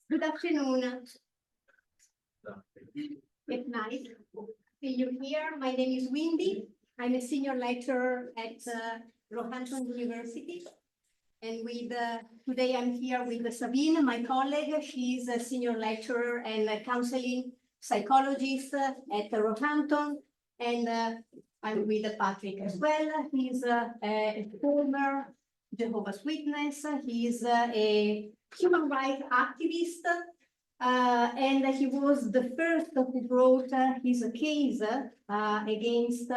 Good afternoon. It's nice to see you here. My name is Windy. I'm a senior lecturer at Roehampton University. And today I'm here with Savin, my colleague. She's a senior lecturer and a counseling psychologist at Roehampton. And I'm with Patrick as well. He's a former Jehovah's Witness. He's a human rights activist. And he was the first who brought his case against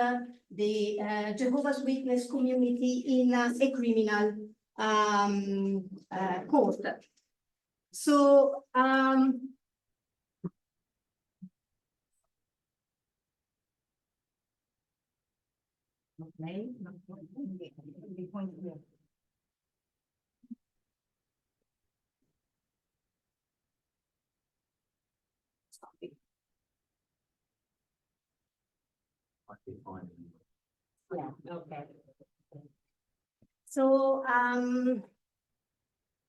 the Jehovah's Witness community in a criminal court. So, yeah, okay. So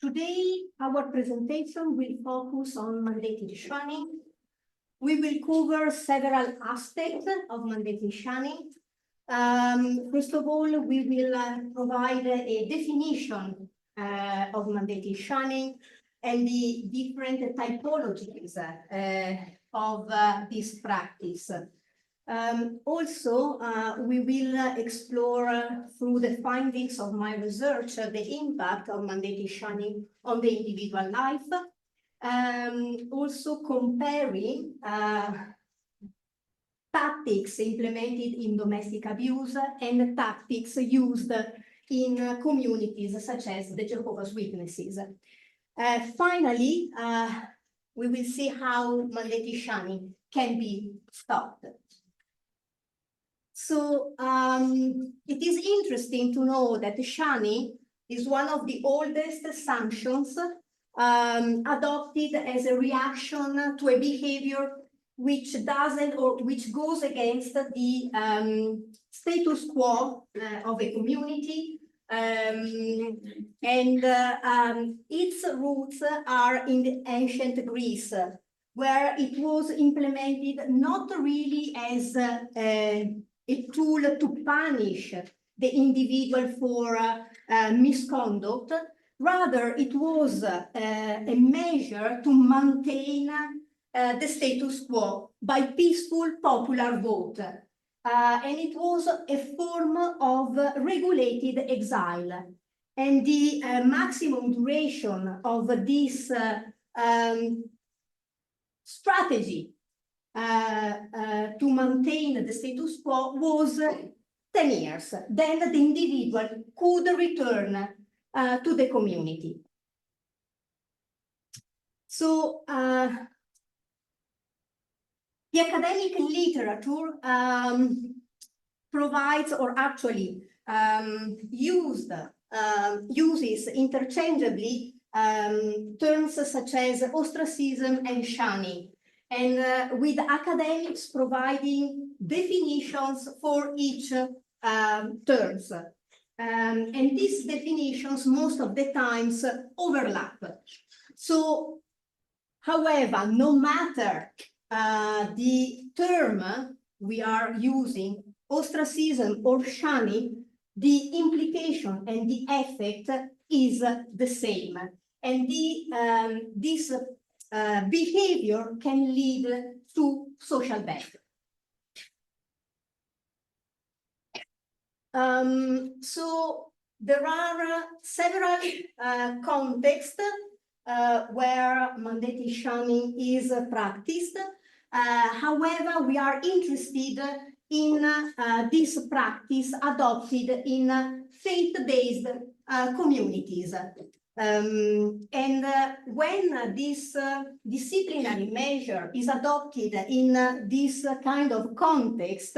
today our presentation will focus on mandated shunning. We will cover several aspects of mandated shunning. First of all, we will provide a definition of mandated shunning and the different typologies of this practice. Also, we will explore through the findings of my research the impact of mandated shunning on the individual life. Also comparing tactics implemented in domestic abuse and tactics used in communities such as the Jehovah's Witnesses. Finally, we will see how mandated shunning can be stopped. So it is interesting to know that shunning is one of the oldest sanctions adopted as a reaction to a behavior which doesn't or which goes against the status quo of a community. Its roots are in the ancient Greece, where it was implemented not really as a tool to punish the individual for misconduct. Rather, it was a measure to maintain the status quo by peaceful popular vote. And it was a form of regulated exile. And the maximum duration of this strategy to maintain the status quo was 10 years. Then the individual could return to the community. So the academic literature provides or actually uses interchangeably terms such as ostracism and shunning, and with academics providing definitions for each terms. And these definitions most of the times overlap. So, however, no matter the term we are using, ostracism or shunning, the implication and the effect is the same. And this behavior can lead to social death. So there are several contexts where mandated shunning is practiced. However, we are interested in this practice adopted in faith-based communities. When this disciplinary measure is adopted in this kind of context,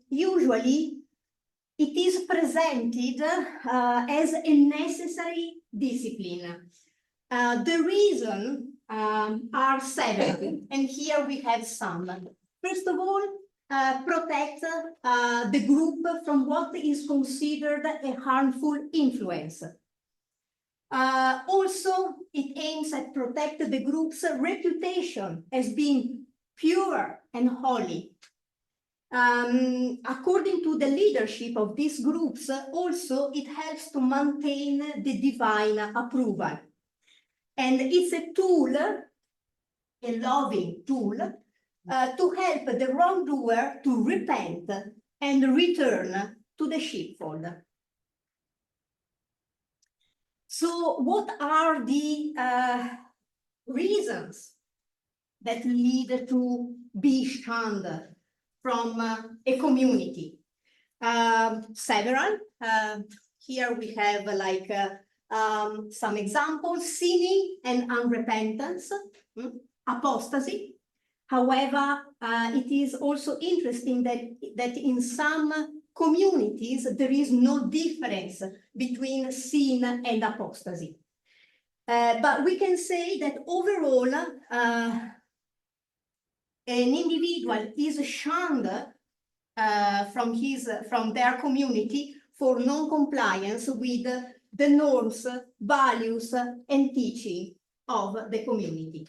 usually it is presented as a necessary discipline. The reasons are several, and here we have some. First of all, protect the group from what is considered a harmful influence. Also, it aims concept protects the group's reputation as being pure and holy. According to the leadership of these groups, also it helps to maintain the divine approval. And it's a tool, a loving tool, to help the wrongdoer to repent and return to the sheepfold. So what are the reasons that lead to be shunned from a community? Several. Here we have some examples: sinning and unrepentance, apostasy. However, it is also interesting that in some communities there is no difference between sin and apostasy. But we can say that overall, an individual is shunned from their community for non-compliance with the norms, values, and teaching of the community.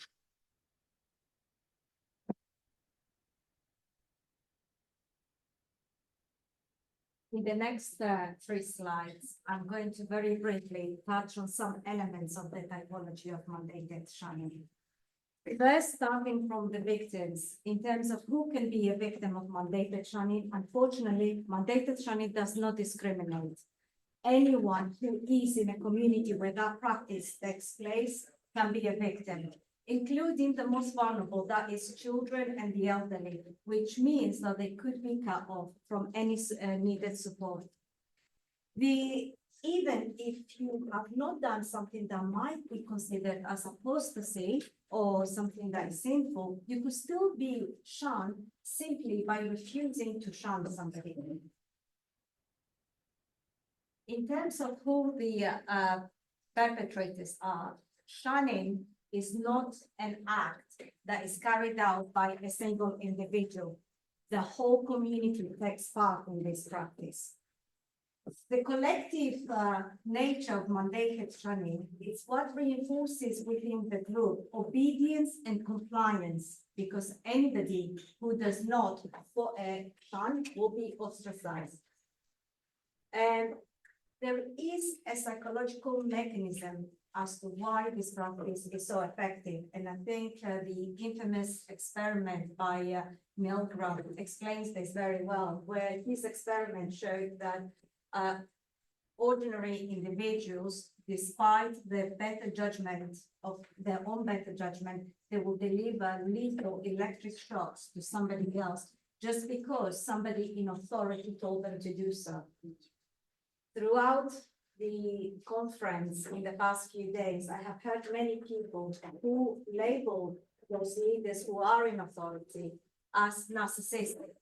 In the next 3 slides, I'm going to very briefly touch on some elements of the typology of mandated shunning. First, starting from the victims, in terms of who can be a victim of mandated shunning, unfortunately, mandated shunning does not discriminate. Anyone who is in a community where that practice takes place can be a victim, including the most vulnerable, that is children and the elderly, which means that they could be cut off from any needed support. Even if you have not done something that might be considered as apostasy or something that is sinful, you could still be shunned simply by refusing to shun somebody. In terms of who the perpetrators are, shunning is not an act that is carried out by a single individual. The whole community takes part in this practice. The collective nature of mandated shunning is what reinforces within the group obedience and compliance, because anybody who does not shun will be ostracized. And there is a psychological mechanism as to why this practice is so effective. And I think the infamous experiment by Milgram explains this very well, where his experiment showed that ordinary individuals, despite their better judgment of their own better judgment, they will deliver lethal electric shocks to somebody else just because somebody in authority told them to do so. Throughout the conference in the past few days, I have heard many people who label those leaders who are in authority as narcissistic.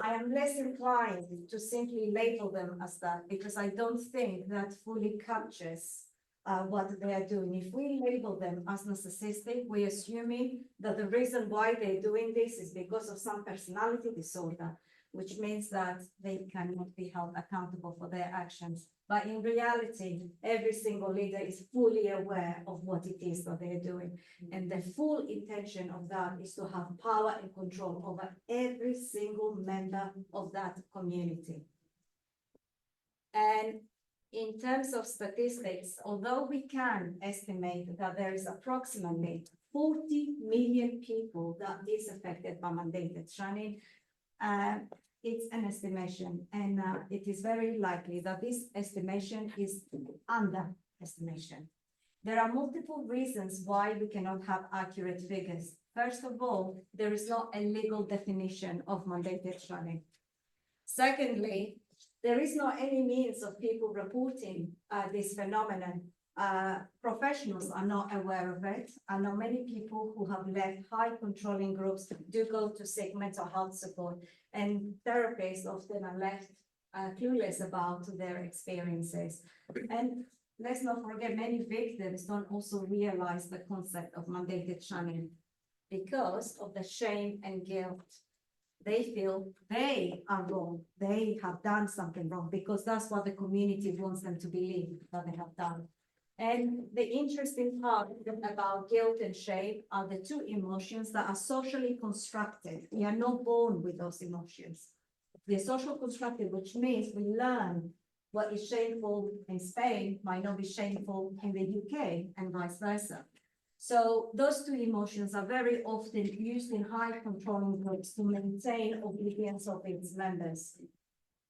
I am less inclined to simply label them as that, because I don't think that fully captures what they are doing. If we label them as narcissistic, we're assuming that the reason why they're doing this is because of some personality disorder, which means that they cannot be held accountable for their actions. But in reality, every single leader is fully aware of what it is that they're doing. And the full intention of that is to have power and control over every single member of that community. And in terms of statistics, although we can estimate that there is approximately 40 million people that is affected by mandated shunning, it's an estimation, and it is very likely that this estimation is underestimation. There are multiple reasons why we cannot have accurate figures. First of all, there is not a legal definition of mandated shunning. Secondly, there is not any means of people reporting this phenomenon. Professionals are not aware of it. I know many people who have left high controlling groups do go to seek mental health support, and therapists often are left clueless about their experiences. And let's not forget, many victims don't also realize the concept of mandated shunning because of the shame and guilt. They feel they are wrong, they have done something wrong, because that's what the community wants them to believe that they have done. And the interesting part about guilt and shame are the two emotions that are socially constructed. We are not born with those emotions. They're social constructed, which means we learn what is shameful in Spain might not be shameful in the UK and vice versa. So those two emotions are very often used in high controlling groups to maintain obedience of its members.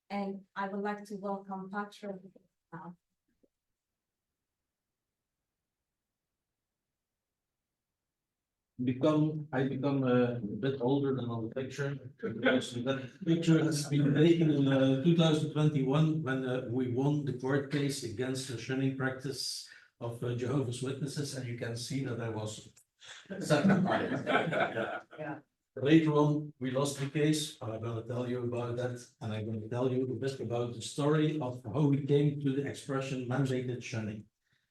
And I would like to welcome Patrick now. I become a bit older than on the picture, because that picture has been taken in 2021 when we won the court case against the shunning practice of Jehovah's Witnesses, and you can see that I was satisfied. Later on, we lost the case. I'm going to tell you about that, and I'm going to tell you a bit about the story of how we came to the expression mandated shunning.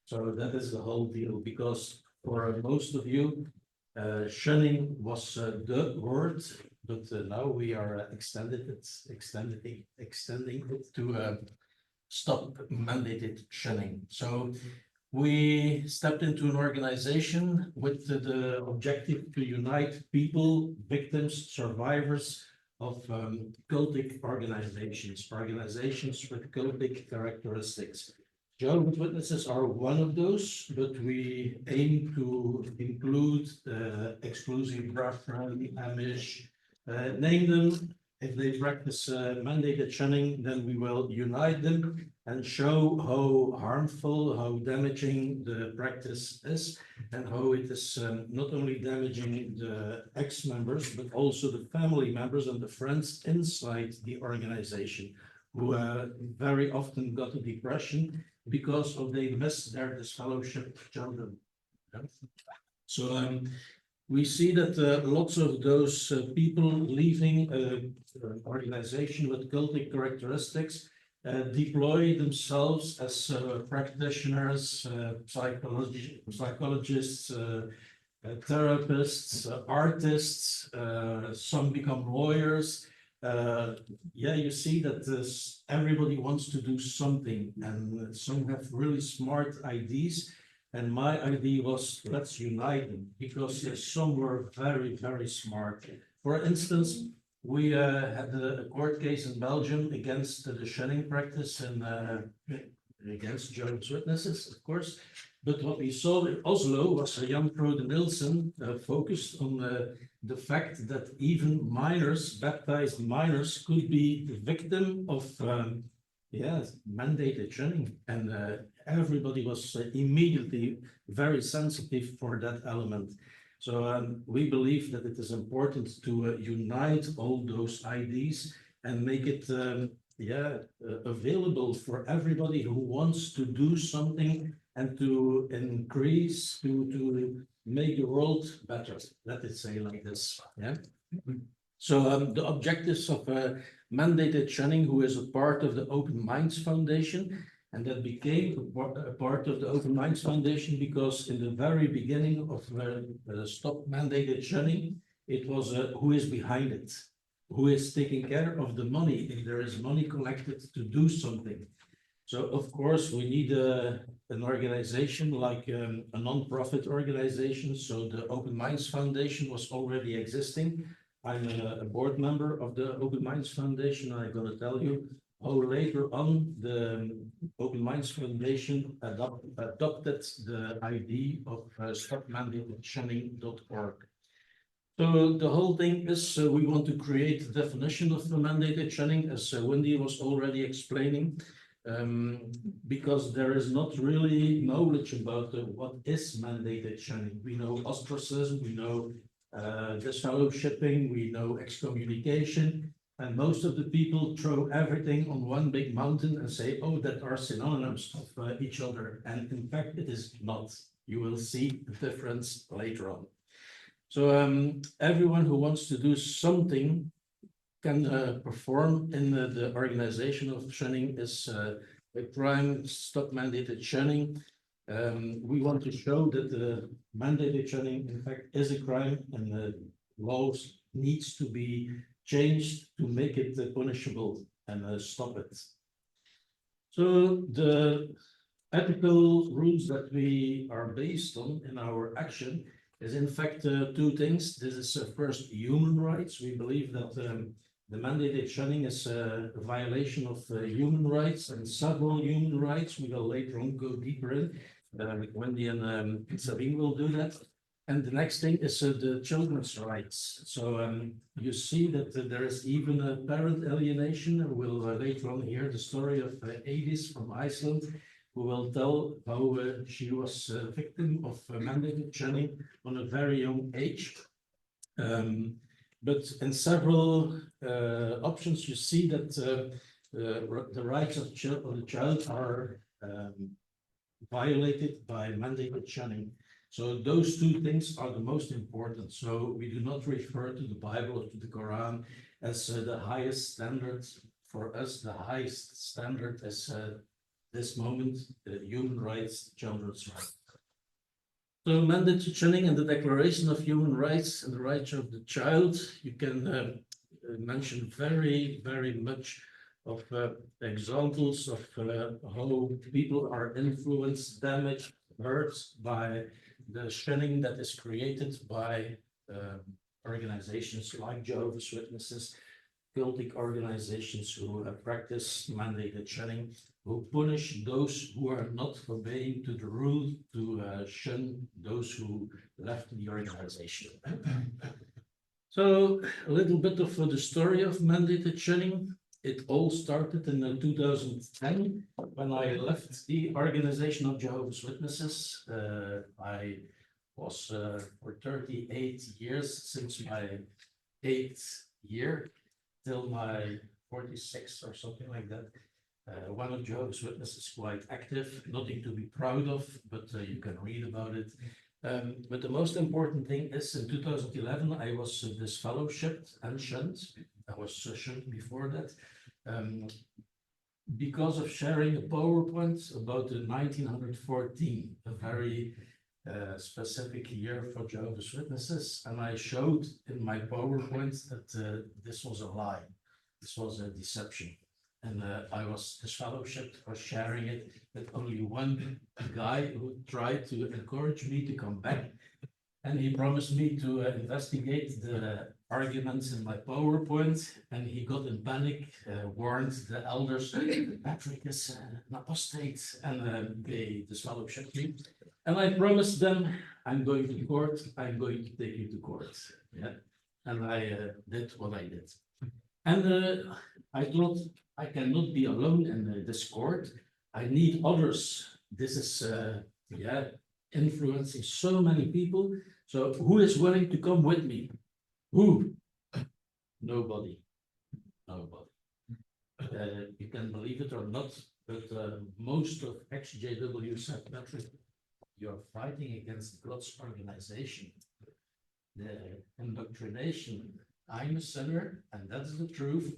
So that is the whole deal, because for most of you, shunning was the word, but now we are extending it to stop mandated shunning. So we stepped into an organization with the objective to unite people, victims, survivors of cultic organizations with cultic characteristics. Jehovah's Witnesses are one of those, but we aim to include exclusive Bapir-Tardy, Amish, name them. If they practice mandated shunning, then we will unite them and show how harmful, how damaging the practice is, and how it is not only damaging the ex-members, but also the family members and the friends inside the organization, who very often got a depression because of they missed their disfellowship children. So we see that lots of those people leaving an organization with cultic characteristics deploy themselves as practitioners, psychologists, therapists, artists, some become lawyers. Yeah, you see that everybody wants to do something, and some have really smart ideas. And my idea was, let's unite them, because some were very, very smart. For instance, we had a court case in Belgium against the shunning practice and against Jehovah's Witnesses, of course. But what we saw in Oslo was a young Frode Nielsen focused on the fact that even minors, baptized minors, could be the victim of mandated shunning, and everybody was immediately very sensitive for that element. So we believe that it is important to unite all those ideas and make it available for everybody who wants to do something and to increase, to make the world better. Let it say like this. Yeah. So the objectives of mandated shunning, who is a part of the Open Minds Foundation, and that became a part of the Open Minds Foundation because in the very beginning of Stop Mandated Shunning, it was who is behind it, who is taking care of the money, if there is money collected to do something. So of course we need an organization like a non-profit organization. So the Open Minds Foundation was already existing. I'm a board member of the Open Minds Foundation. I'm going to tell you how later on the Open Minds Foundation adopted the idea of stopmandatedshunning.org. So the whole thing is we want to create a definition of the mandated shunning, as Wendy was already explaining, because there is not really knowledge about what is mandated shunning. We know ostracism, we know disfellowshipping, we know excommunication, and most of the people throw everything on one big mountain and say, oh, that are synonyms of each other. And in fact, it is not. You will see the difference later on. So everyone who wants to do something can perform in the organization of shunning is a crime. Stop mandated shunning. We want to show that the mandated shunning, in fact, is a crime, and the laws needs to be changed to make it punishable and stop it. So the ethical rules that we are based on in our action is in fact two things. This is first human rights. We believe that the mandated shunning is a violation of human rights and several human rights. We will later on go deeper in. Wendy and Savin will do that. And the next thing is the children's rights. So you see that there is even a parent alienation. We'll later on hear the story of Adis from Iceland, who will tell how she was a victim of mandated shunning on a very young age. But in several options, you see that the rights of the child are violated by mandated shunning. So those two things are the most important. So we do not refer to the Bible or to the Quran as the highest standard. For us, the highest standard is this moment, human rights, children's rights. So mandated shunning and the Declaration of Human Rights and the Rights of the Child, you can mention very, very much of examples of how people are influenced, damaged, hurt by the shunning that is created by organizations like Jehovah's Witnesses, cultic organizations who practice mandated shunning, who punish those who are not obeying to the rule to shun those who left the organization. So a little bit of the story of mandated shunning. It all started in 2010 when I left the Organization of Jehovah's Witnesses. I was for 38 years, since my 8th year till my 46th or something like that. One of Jehovah's Witnesses, quite active, nothing to be proud of, but you can read about it. But the most important thing is in 2011, I was disfellowshipped and shunned. I was shunned before that. Because of sharing a PowerPoint about the 1914, a very specific year for Jehovah's Witnesses, and I showed in my PowerPoint that this was a lie, this was a deception, and I was disfellowshipped for sharing it with only one guy who tried to encourage me to come back, and he promised me to investigate the arguments in my PowerPoint, and he got in panic, warned the elders, Patrick is an apostate, and they disfellowshipped me. And I promised them, I'm going to court, I'm going to take you to court. Yeah. And I did what I did. And I thought, I cannot be alone in this court. I need others. This is, influencing so many people. So who is willing to come with me? Who? Nobody. Nobody. You can believe it or not, but most of ex-JW said, Patrick, you're fighting against God's organization. The indoctrination. I'm a sinner, and that's the truth.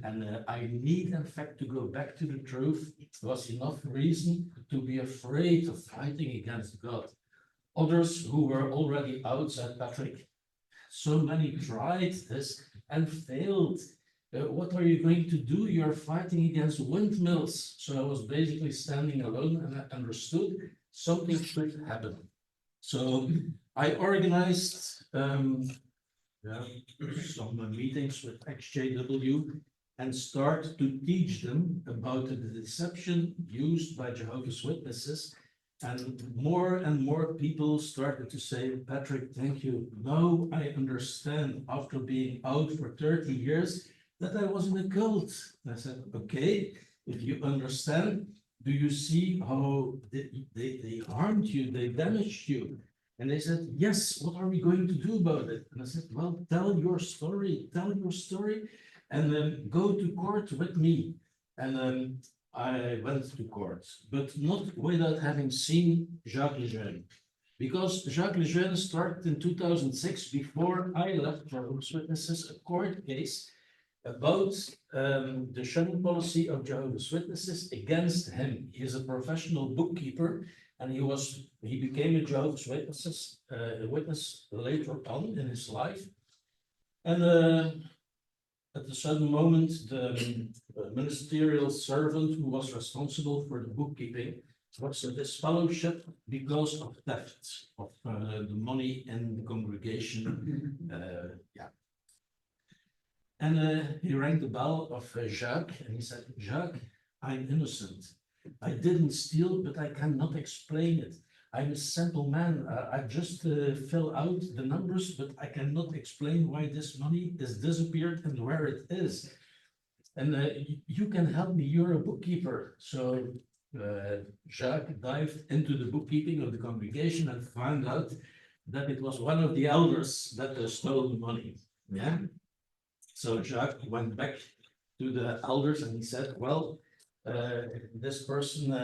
And I need, in fact, to go back to the truth. It was enough reason to be afraid of fighting against God. Others who were already out said, Patrick, so many tried this and failed. What are you going to do? You're fighting against windmills. So I was basically standing alone, and I understood something should happen. So I organized some meetings with ex-JW and start to teach them about the deception used by Jehovah's Witnesses. And more people started to say, Patrick, thank you. Now I understand, after being out for 30 years, that I was in a cult. And I said, okay, if you understand, do you see how they harmed you, they damaged you? And they said, yes, what are we going to do about it? And I said, well, tell your story, and then go to court with me. And I went to court, but not without having seen Jacques Lejeune. Because Jacques Lejeune started in 2006, before I left Jehovah's Witnesses, a court case about the shunning policy of Jehovah's Witnesses against him. He is a professional bookkeeper, and he became a Jehovah's Witness later on in his life. And at a certain moment, the ministerial servant who was responsible for the bookkeeping was a disfellowship because of theft of the money in the congregation. Yeah. And he rang the bell of Jacques, and he said, Jacques, I'm innocent. I didn't steal, but I cannot explain it. I'm a simple man. I just fill out the numbers, but I cannot explain why this money is disappeared and where it is. And you can help me. You're a bookkeeper. So Jacques dived into the bookkeeping of the congregation and found out that it was one of the elders that stole the money. Yeah. So Jacques went back to the elders and he said, well, this person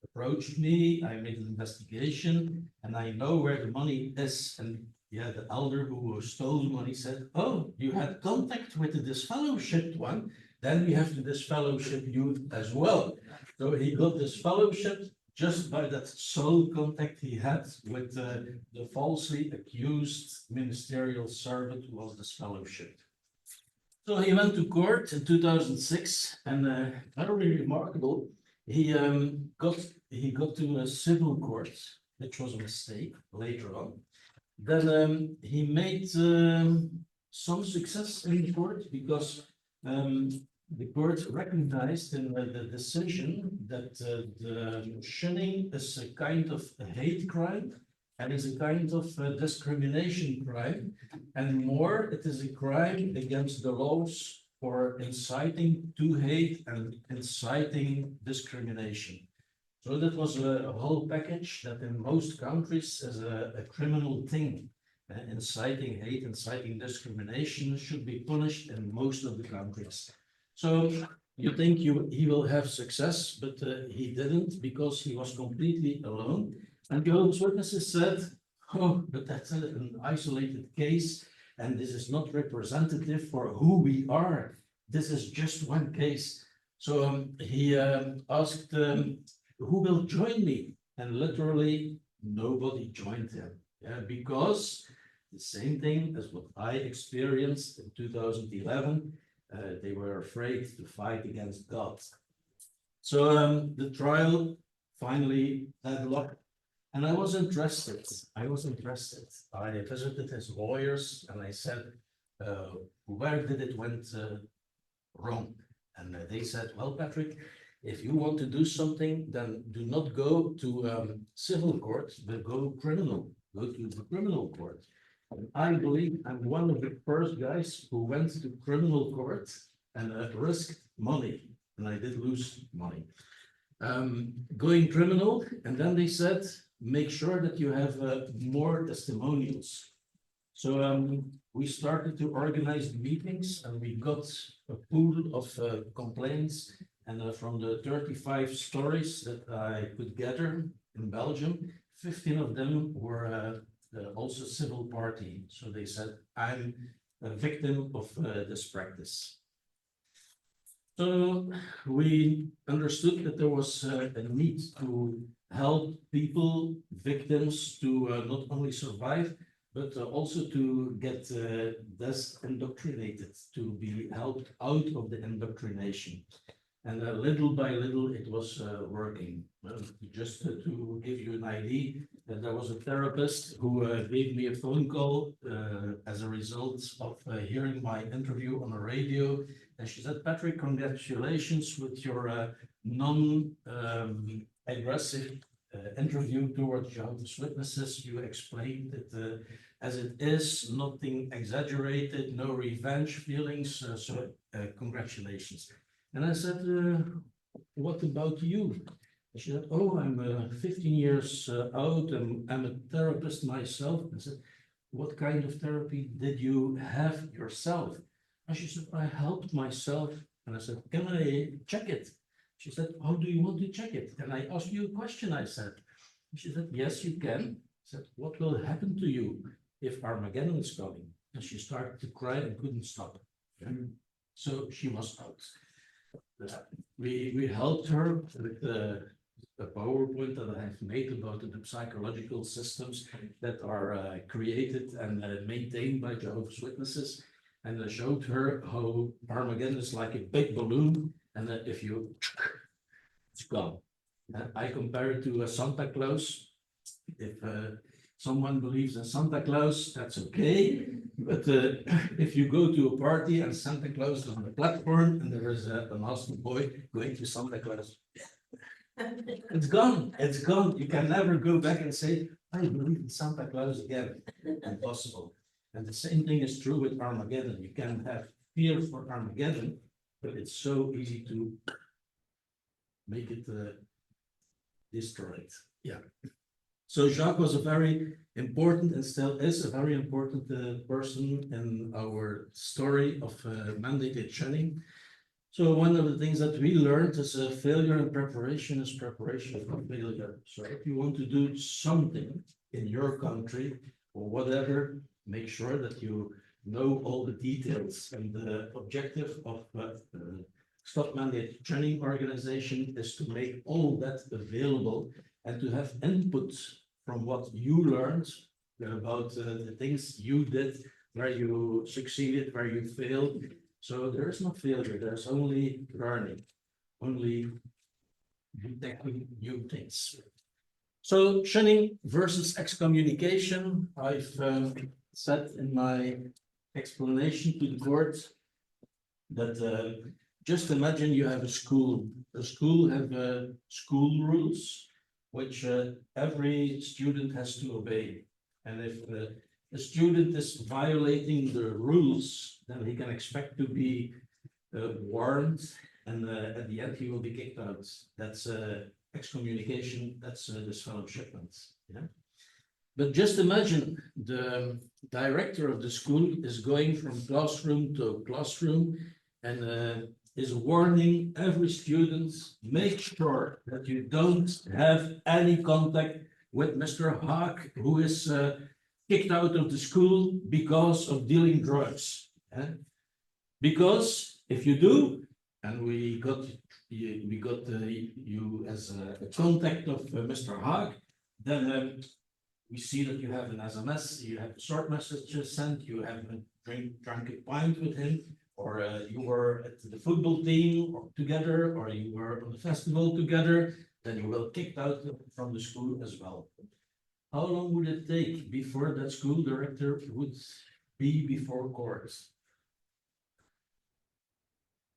approached me, I made an investigation, and I know where the money is. And yeah, the elder who stole the money said, oh, you had contact with the disfellowshipped one, then we have to disfellowship you as well. So he got disfellowshipped just by that sole contact he had with the falsely accused ministerial servant who was disfellowshipped. So he went to court in 2006, and very remarkable. He got to a civil court, which was a mistake later on. Then he made some success in the court because the court recognized in the decision that the shunning is a kind of a hate crime and is a kind of discrimination crime, and more, it is a crime against the laws for inciting to hate and inciting discrimination. So that was a whole package that in most countries is a criminal thing. Inciting hate, inciting discrimination should be punished in most of the countries. So you think he will have success, but he didn't because he was completely alone. And Jehovah's Witnesses said, oh, but that's an isolated case, and this is not representative for who we are. This is just one case. So he asked, who will join me? And literally nobody joined him. Yeah, because the same thing as what I experienced in 2011, they were afraid to fight against God. So the trial finally deadlocked. And I was interested. I visited his lawyers and I said, where did it went wrong? And they said, well, Patrick, if you want to do something, then do not go to civil court, but go criminal. Go to the criminal court. And I believe I'm one of the first guys who went to criminal court and risked money. And I did lose money. Going criminal, and then they said, make sure that you have more testimonials. So we started to organize meetings and we got a pool of complaints, and from the 35 stories that I could gather in Belgium, 15 of them were also civil party. So they said, I'm a victim of this practice. So we understood that there was a need to help people, victims, to not only survive, but also to get indoctrinated, to be helped out of the indoctrination. And little by little, it was working. Just to give you an idea, that there was a therapist who gave me a phone call as a result of hearing my interview on the radio. And she said, Patrick, congratulations with your non-aggressive interview towards Jehovah's Witnesses. You explained it as it is, nothing exaggerated, no revenge feelings. So congratulations. And I said, what about you? And she said, oh, I'm 15 years out and I'm a therapist myself. I said, what kind of therapy did you have yourself? And she said, I helped myself. And I said, can I check it? She said, how do you want to check it? Can I ask you a question? I said. She said, yes, you can. I said, what will happen to you if Armageddon is coming? And she started to cry and couldn't stop. Okay? So she was out. We helped her with a PowerPoint that I have made about the psychological systems that are created and maintained by Jehovah's Witnesses. And I showed her how Armageddon is like a big balloon, and that if you, it's gone. I compare it to a Santa Claus. If someone believes in Santa Claus, that's okay. But if you go to a party and Santa Claus is on the platform and there is a master boy going to Santa Claus, it's gone. It's gone. You can never go back and say, I believe in Santa Claus again. Impossible. And the same thing is true with Armageddon. You can have fear for Armageddon, but it's so easy to make it destroyed. Yeah. So Jacques was a very important and still is a very important person in our story of mandated shunning. So one of the things that we learned is failure and preparation is preparation for failure. So if you want to do something in your country or whatever, make sure that you know all the details. And the objective of Stop Mandate Training Organization is to make all that available and to have input from what you learned about the things you did, where you succeeded, where you failed. So there is no failure, there's only learning, only detecting new things. So shunning versus excommunication, I've said in my explanation to the court that just imagine you have a school. The school have school rules, which every student has to obey. And if the student is violating the rules, then he can expect to be warned, and at the end he will be kicked out. That's excommunication, that's disfellowshipment. Yeah. But just imagine the director of the school is going from classroom to classroom and is warning every student, make sure that you don't have any contact with Mr. Haeck, who is kicked out of the school because of dealing drugs. Because if you do, and we got you as a contact of Mr. Haeck, then we see that you have an SMS, you have a short message sent, you have drank a pint with him, or you were at the football team together, or you were on the festival together, then you will kicked out from the school as well. How long would it take before that school director would be before court?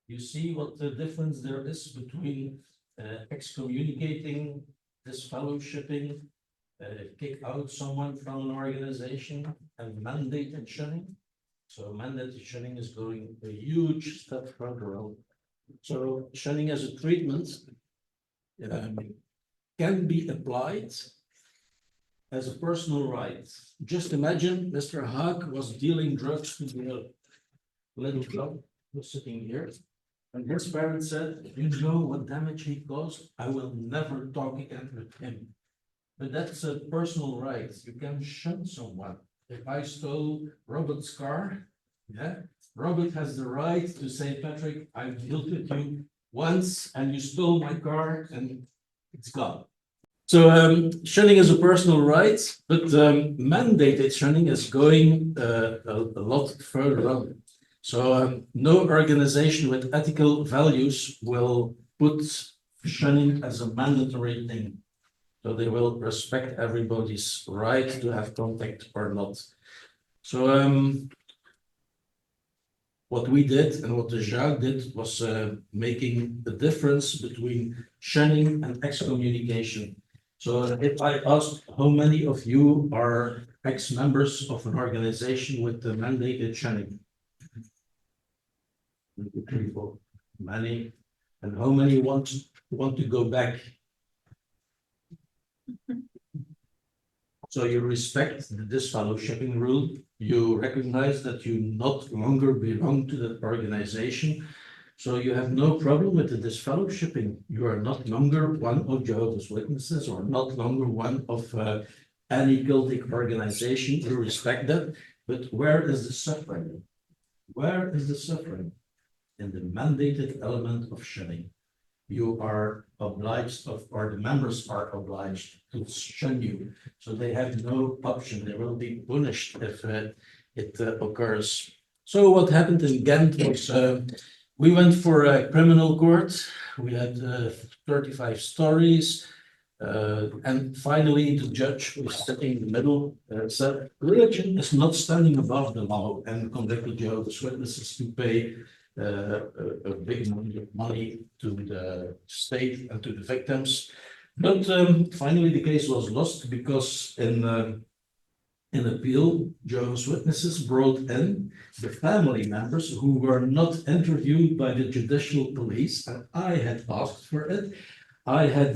You see what the difference there is between excommunicating, disfellowshipping, kick out someone from an organization, and mandated shunning. So mandated shunning is going a huge step further on. So shunning as a treatment can be applied as a personal right. Just imagine Mr. Haeck was dealing drugs to the little club who's sitting here. And his parents said, you know what damage he caused? I will never talk again with him. But that's a personal right. You can shun someone. If I stole Robert's car, yeah, Robert has the right to say, Patrick, I've dealt with you once and you stole my car and it's gone. So shunning is a personal right, but mandated shunning is going a lot further on. So no organization with ethical values will put shunning as a mandatory thing. So they will respect everybody's right to have contact or not. So what we did and what the Jacques did was making the difference between shunning and excommunication. So if I asked how many of you are ex-members of an organization with the mandated shunning? Many. And how many want to go back? So you respect the disfellowshipping rule. You recognize that you no longer belong to that organization. So you have no problem with the disfellowshipping. You are not longer one of Jehovah's Witnesses or not longer one of any cultic organization. You respect that. But where is the suffering? Where is the suffering? In the mandated element of shunning. You are obliged of, or the members are obliged to shun you. So they have no option. They will be punished if it occurs. So what happened in Ghent was We went for a criminal court. We had 35 stories. And finally, the judge was sitting in the middle, said, religion is not standing above the law, and convicted Jehovah's Witnesses to pay a big amount of money to the state and to the victims. But finally, the case was lost because in appeal, Jehovah's Witnesses brought in the family members who were not interviewed by the judicial police, and I had asked for it. I had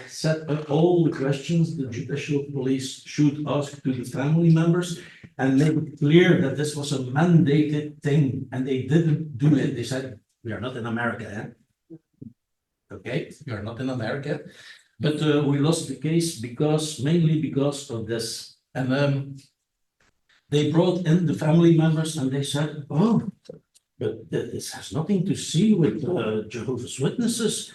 set up all the questions the judicial police should ask to the family members and make it clear that this was a mandated thing, and they didn't do it. They said, we are not in America, eh? Okay, we are not in America. But we lost the case mainly because of this. And they brought in the family members and they said, oh, but this has nothing to see with Jehovah's Witnesses.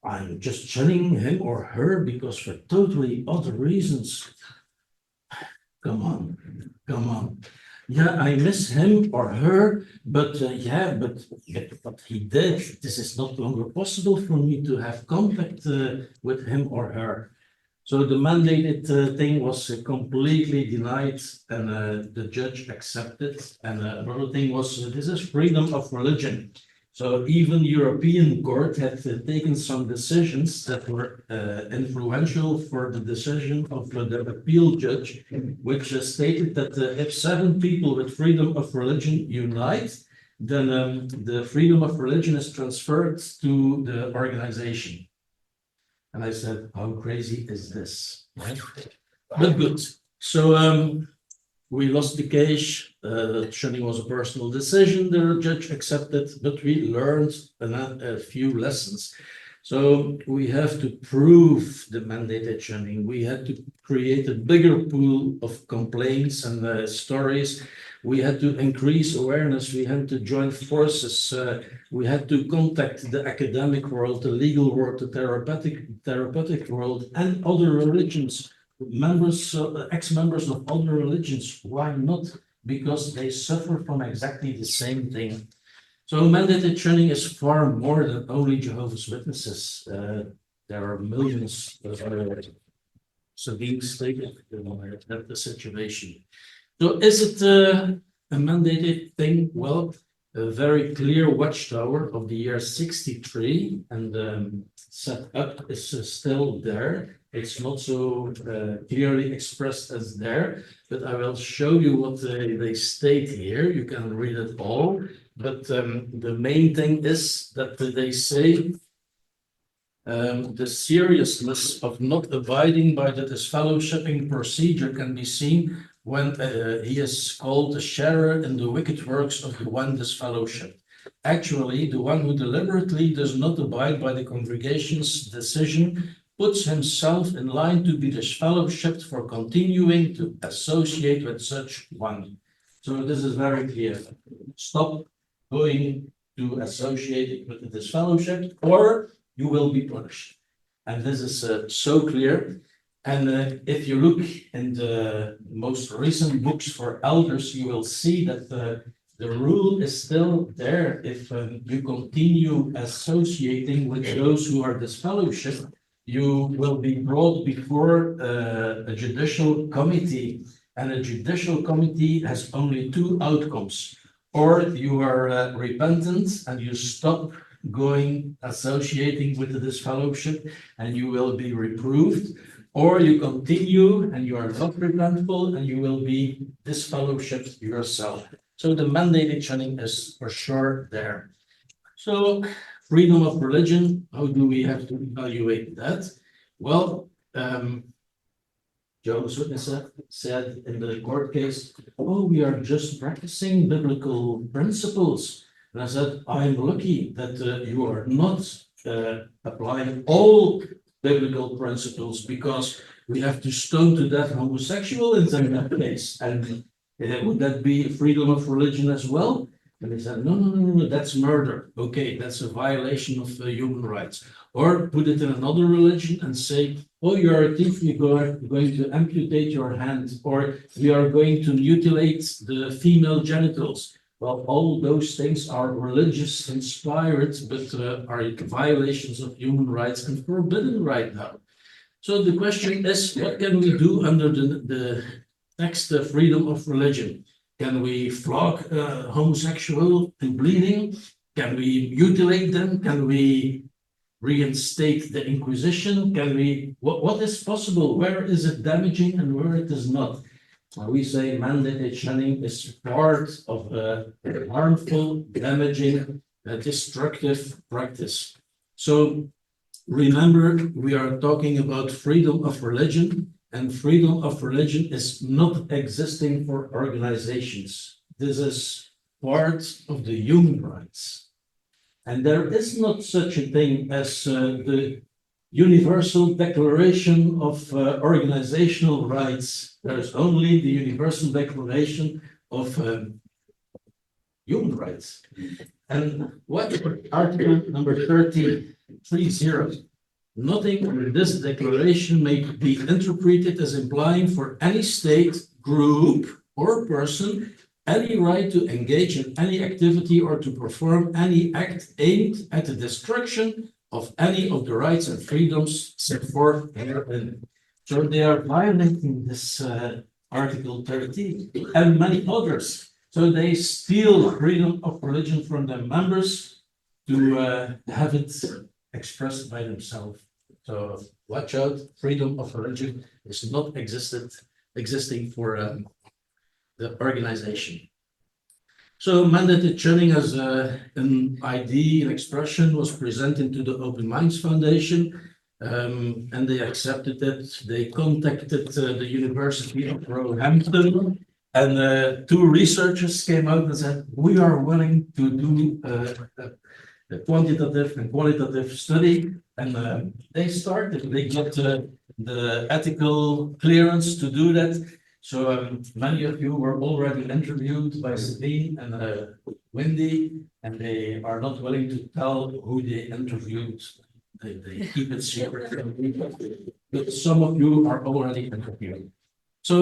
I'm just shunning him or her because for totally other reasons. Come on, come on. Yeah, I miss him or her, but yeah, but what he did, this is not longer possible for me to have contact with him or her. So the mandated thing was completely denied, and the judge accepted. And another thing was, this is freedom of religion. So even European court had taken some decisions that were influential for the decision of the appeal judge, which stated that if 7 people with freedom of religion unite, then the freedom of religion is transferred to the organization. And I said, how crazy is this? Right? But good. So we lost the case. Shunning was a personal decision, the judge accepted, but we learned a few lessons. So we have to prove the mandated shunning. We had to create a bigger pool of complaints and stories. We had to increase awareness. We had to join forces. We had to contact the academic world, the legal world, the therapeutic world, and other religions. Members, ex-members of other religions. Why not? Because they suffer from exactly the same thing. So mandated shunning is far more than only Jehovah's Witnesses. There are millions of Savin stated at the situation. So is it a mandated thing? Well, a very clear watchtower of the year 63 and set up is still there. It's not so clearly expressed as there, but I will show you what they state here. You can read it all, but the main thing is that they say the seriousness of not abiding by the disfellowshipping procedure can be seen when he is called a sharer in the wicked works of the one disfellowship. Actually, the one who deliberately does not abide by the congregation's decision puts himself in line to be disfellowshipped for continuing to associate with such one. So this is very clear. Stop going to associate with the disfellowship, or you will be punished. And this is so clear. And if you look in the most recent books for elders, you will see that the rule is still there. If you continue associating with those who are disfellowshipped, you will be brought before a judicial committee, and a judicial committee has only 2 outcomes. Or you are repentant and you stop going associating with the disfellowship and you will be reproved, or you continue and you are not repentful and you will be disfellowshipped yourself. So the mandated shunning is for sure there. So freedom of religion, how do we have to evaluate that? Well, Jehovah's Witnesses said in the court case, oh, we are just practicing biblical principles. And I said, I'm lucky that you are not applying all biblical principles, because we have to stone to death homosexuals in that case. And would that be freedom of religion as well? And they said, no, that's murder. Okay, that's a violation of human rights. Or put it in another religion and say, oh, you're a thief, you're going to amputate your hand, or we are going to mutilate the female genitals. Well, all those things are religious inspired, but are violations of human rights and forbidden right now. So the question is, what can we do under the text freedom of religion? Can we flog homosexual to bleeding? Can we mutilate them? Can we reinstate the Inquisition? Can we, what is possible? Where is it damaging and where it is not? We say mandated shunning is part of a harmful, damaging, destructive practice. So remember, we are talking about freedom of religion, and freedom of religion is not existing for organizations. This is part of the human rights. And there is not such a thing as the Universal Declaration of Organizational Rights. There is only the Universal Declaration of Human Rights. And what article number 30. Nothing in this declaration may be interpreted as implying for any state, group, or person any right to engage in any activity or to perform any act aimed at the destruction of any of the rights and freedoms set forth herein. So they are violating this Article 30 and many others. So they steal freedom of religion from their members to have it expressed by themselves. So watch out, freedom of religion is not existing for the organization. So mandated shunning as an ID, an expression, was presented to the Open Minds Foundation, and they accepted it. They contacted the University of Roehampton, and two researchers came out and said, we are willing to do a quantitative and qualitative study, and they got the ethical clearance to do that. So many of you were already interviewed by Savin and Wendy, and they are not willing to tell who they interviewed. They keep it secret from me, but some of you are already interviewed. So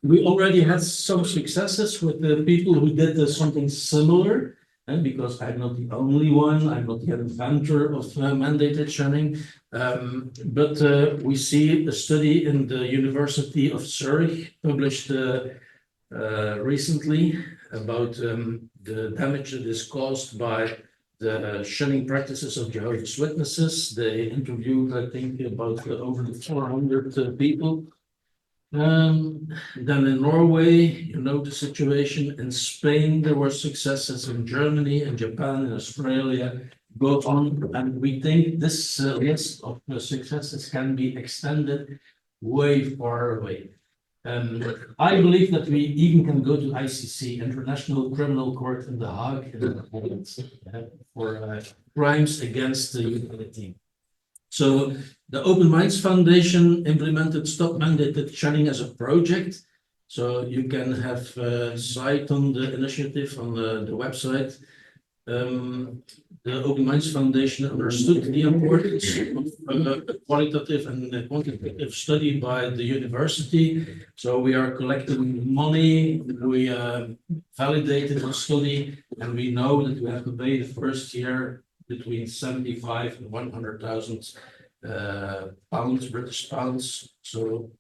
we already had some successes with the people who did something similar. And because I'm not the only one, I'm not the inventor of mandated shunning, but we see a study in the University of Zurich published recently about the damage that is caused by the shunning practices of Jehovah's Witnesses. They interviewed, I think, about over 400 people. Then in Norway, you know the situation. In Spain, there were successes. In Germany, and Japan, and Australia, go on. And we think this list of successes can be extended way far away. I believe that we even can go to ICC, International Criminal Court in The Hague, in the Netherlands, for crimes against humanity. So the Open Minds Foundation implemented Stop Mandated Shunning as a project. So you can have sight on the initiative on the website. The Open Minds Foundation understood the importance of a qualitative and a quantitative study by the university. So we are collecting money, we validated the study, and we know that we have to pay the first year between 75 and 100,000 pounds, British pounds. So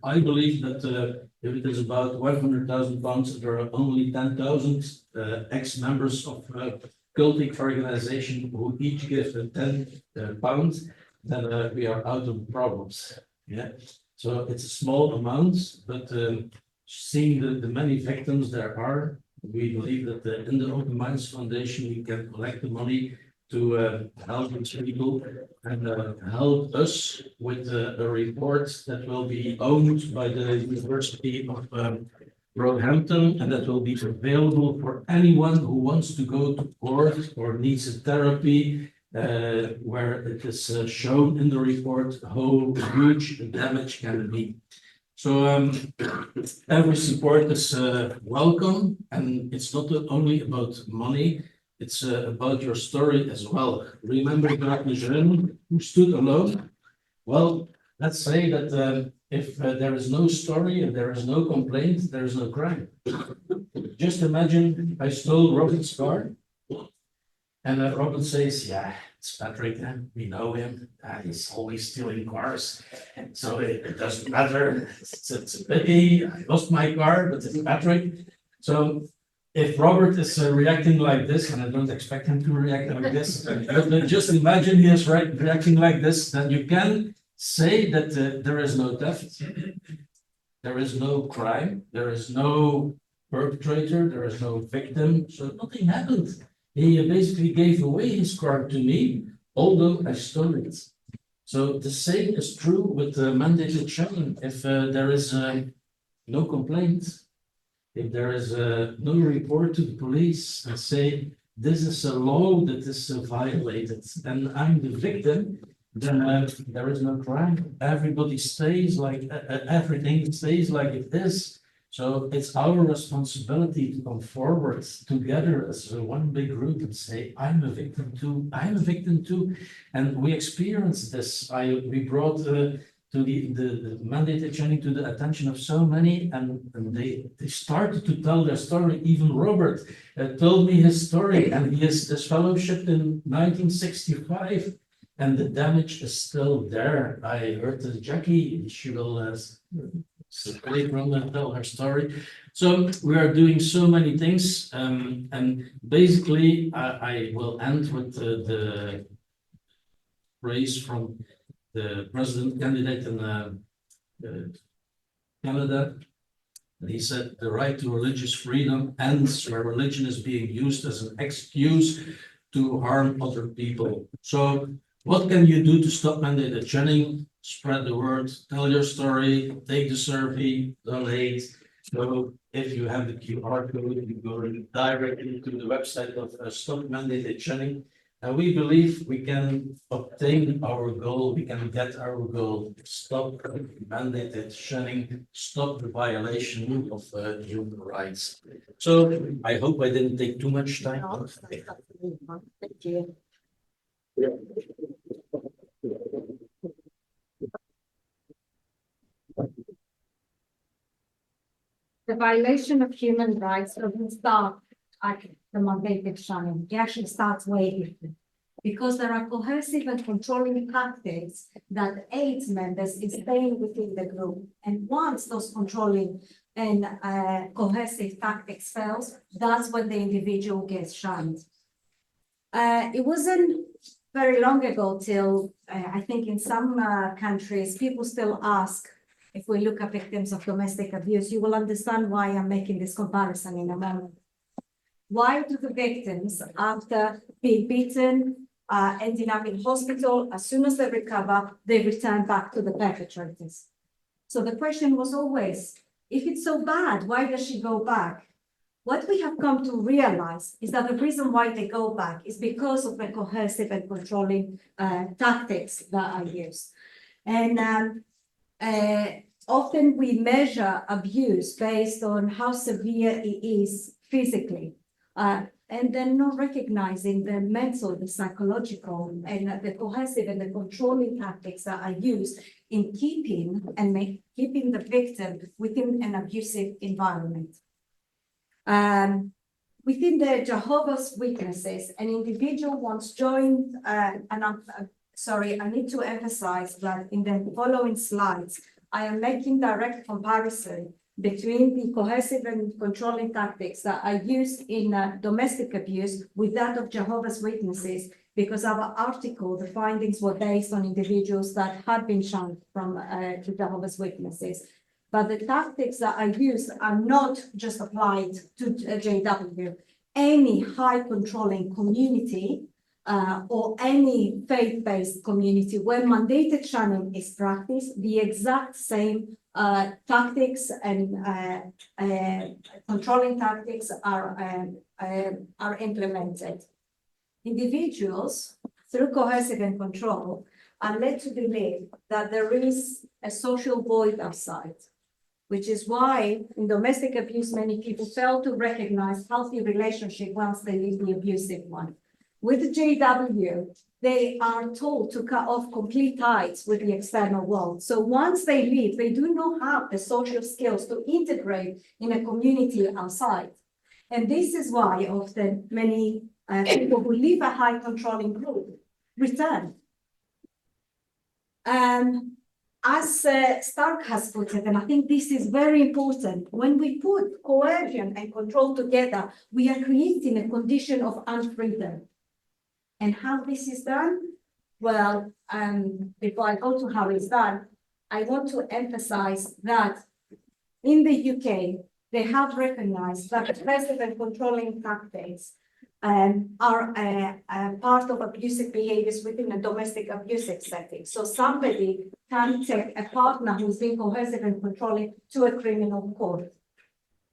I believe that if it is about 100,000 pounds, there are only 10,000 ex-members of cultic organization who each give 10 pounds, then we are out of problems. Yeah, so it's a small amount, but seeing the many victims there are, we believe that in the Open Minds Foundation we can collect the money to help these people and help us with a report that will be owned by the University of Roehampton, and that will be available for anyone who wants to go to court or needs a therapy, where it is shown in the report how huge the damage can be. So every support is welcome, and it's not only about money, it's about your story as well. Remember Grendele, who stood alone? Well, let's say that if there is no story and there is no complaint, there is no crime. just imagine I stole Robert's car. And Robert says, yeah, it's Patrick, we know him, he's always stealing cars. So it doesn't matter, it's a pity, I lost my car, but it's Patrick. So if Robert is reacting like this, and I don't expect him to react like this, but just imagine he is reacting like this, then you can say that there is no theft, there is no crime, there is no perpetrator, there is no victim, so nothing happened. He basically gave away his car to me, although I stole it. So the same is true with mandated shunning. If there is no complaint, if there is no report to the police and say this is a law that is violated and I'm the victim, then there is no crime. Everybody stays like everything stays like it is. So it's our responsibility to come forward together as one big group and say, I'm a victim too, I'm a victim too. And we experienced this. We brought the mandated training to the attention of so many, and they started to tell their story. Even Robert told me his story, and he is disfellowshipped in 1965, and the damage is still there. I heard Jackie, she will later on and tell her story. So we are doing so many things, and basically I will end with the phrase from the president candidate in Canada. He said, the right to religious freedom ends where religion is being used as an excuse to harm other people. So what can you do to stop mandated shunning? Spread the word, tell your story, take the survey, donate. So if you have the QR code, you go directly to the website of Stop Mandated Shunning. And we believe we can obtain our goal, we can get our goal, stop mandated shunning, stop the violation of human rights. So I hope I didn't take too much time. Thank you. The violation of human rights doesn't start at the mandated shunning. It actually starts way before. Because there are coercive and controlling tactics that aid members in staying within the group. And once those controlling and coercive tactics fails, that's when the individual gets shunned. It wasn't very long ago till I think in some countries, people still ask, if we look at victims of domestic abuse, you will understand why I'm making this comparison in a moment. Why do the victims, after being beaten, ending up in hospital, as soon as they recover, they return back to the perpetrators? So the question was always, if it's so bad, why does she go back? What we have come to realize is that the reason why they go back is because of the coercive and controlling tactics that are used. And often we measure abuse based on how severe it is physically, and then not recognizing the mental, the psychological, and the coercive and the controlling tactics that are used in keeping the victim within an abusive environment. Within the Jehovah's Witnesses, an individual once joined, and sorry, I need to emphasize that in the following slides, I am making direct comparison between the coercive and controlling tactics that are used in domestic abuse with that of Jehovah's Witnesses, because our article, the findings were based on individuals that had been shunned from the Jehovah's Witnesses. But the tactics that are used are not just applied to JW. Any high controlling community or any faith-based community where mandated shunning is practiced, the exact same tactics and controlling tactics are implemented. Individuals, through coercive and control, are led to believe that there is a social void outside, which is why in domestic abuse, many people fail to recognize healthy relationship once they leave the abusive one. With JW, they are told to cut off complete ties with the external world. So once they leave, they do not have the social skills to integrate in a community outside. And this is why often many people who leave a high controlling group return. As Stark has put it, and I think this is very important, when we put coercion and control together, we are creating a condition of unfreedom. And how this is done? Well, before I go to how it's done, I want to emphasize that in the UK, they have recognized that repressive and controlling tactics are a part of abusive behaviors within a domestic abusive setting. So somebody can take a partner who's being coercive and controlling to a criminal court.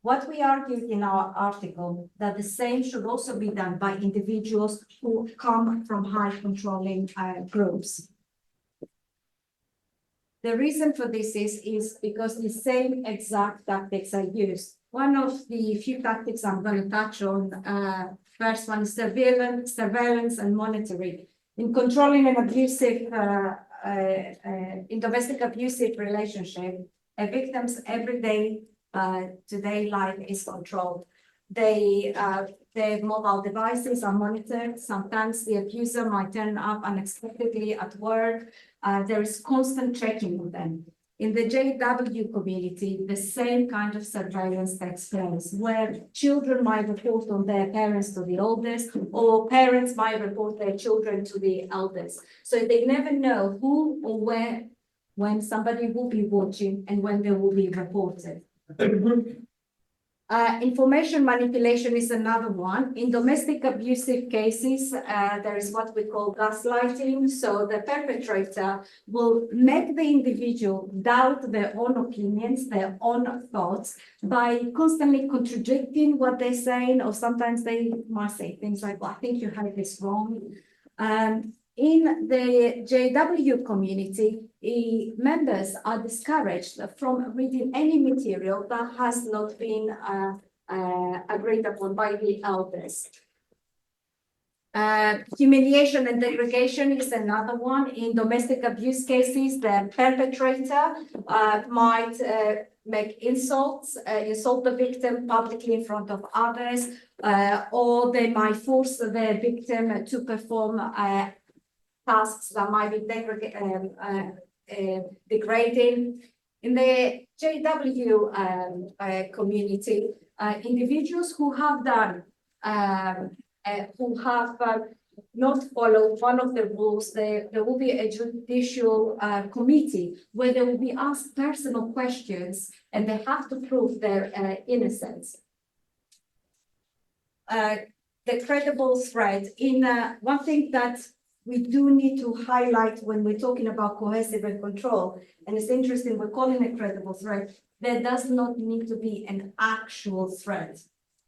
What we argued in our article, that the same should also be done by individuals who come from high controlling groups. The reason for this is because the same exact tactics are used. One of the few tactics I'm going to touch on, first one is surveillance and monitoring. In controlling an abusive, in domestic abusive relationship, a victim's everyday today life is controlled. Their mobile devices are monitored. Sometimes the abuser might turn up unexpectedly at work. There is constant checking of them. In the JW community, the same kind of surveillance takes place, where children might report on their parents to the elders, or parents might report their children to the elders. So they never know who or where, when somebody will be watching and when they will be reported. Information manipulation is another one. In domestic abusive cases, there is what we call gaslighting. So the perpetrator will make the individual doubt their own opinions, their own thoughts, by constantly contradicting what they're saying, or sometimes they might say things like, well, I think you have this wrong. In the JW community, members are discouraged from reading any material that has not been agreed upon by the elders. Humiliation and degradation is another one. In domestic abuse cases, the perpetrator might make insults, insult the victim publicly in front of others, or they might force the victim to perform tasks that might be degrading. In the JW community, individuals who have done, who have not followed one of the rules, there will be a judicial committee where they will be asked personal questions and they have to prove their innocence. The credible threat in one thing that we do need to highlight when we're talking about coercive and control, and it's interesting, we're calling it credible threat, there does not need to be an actual threat.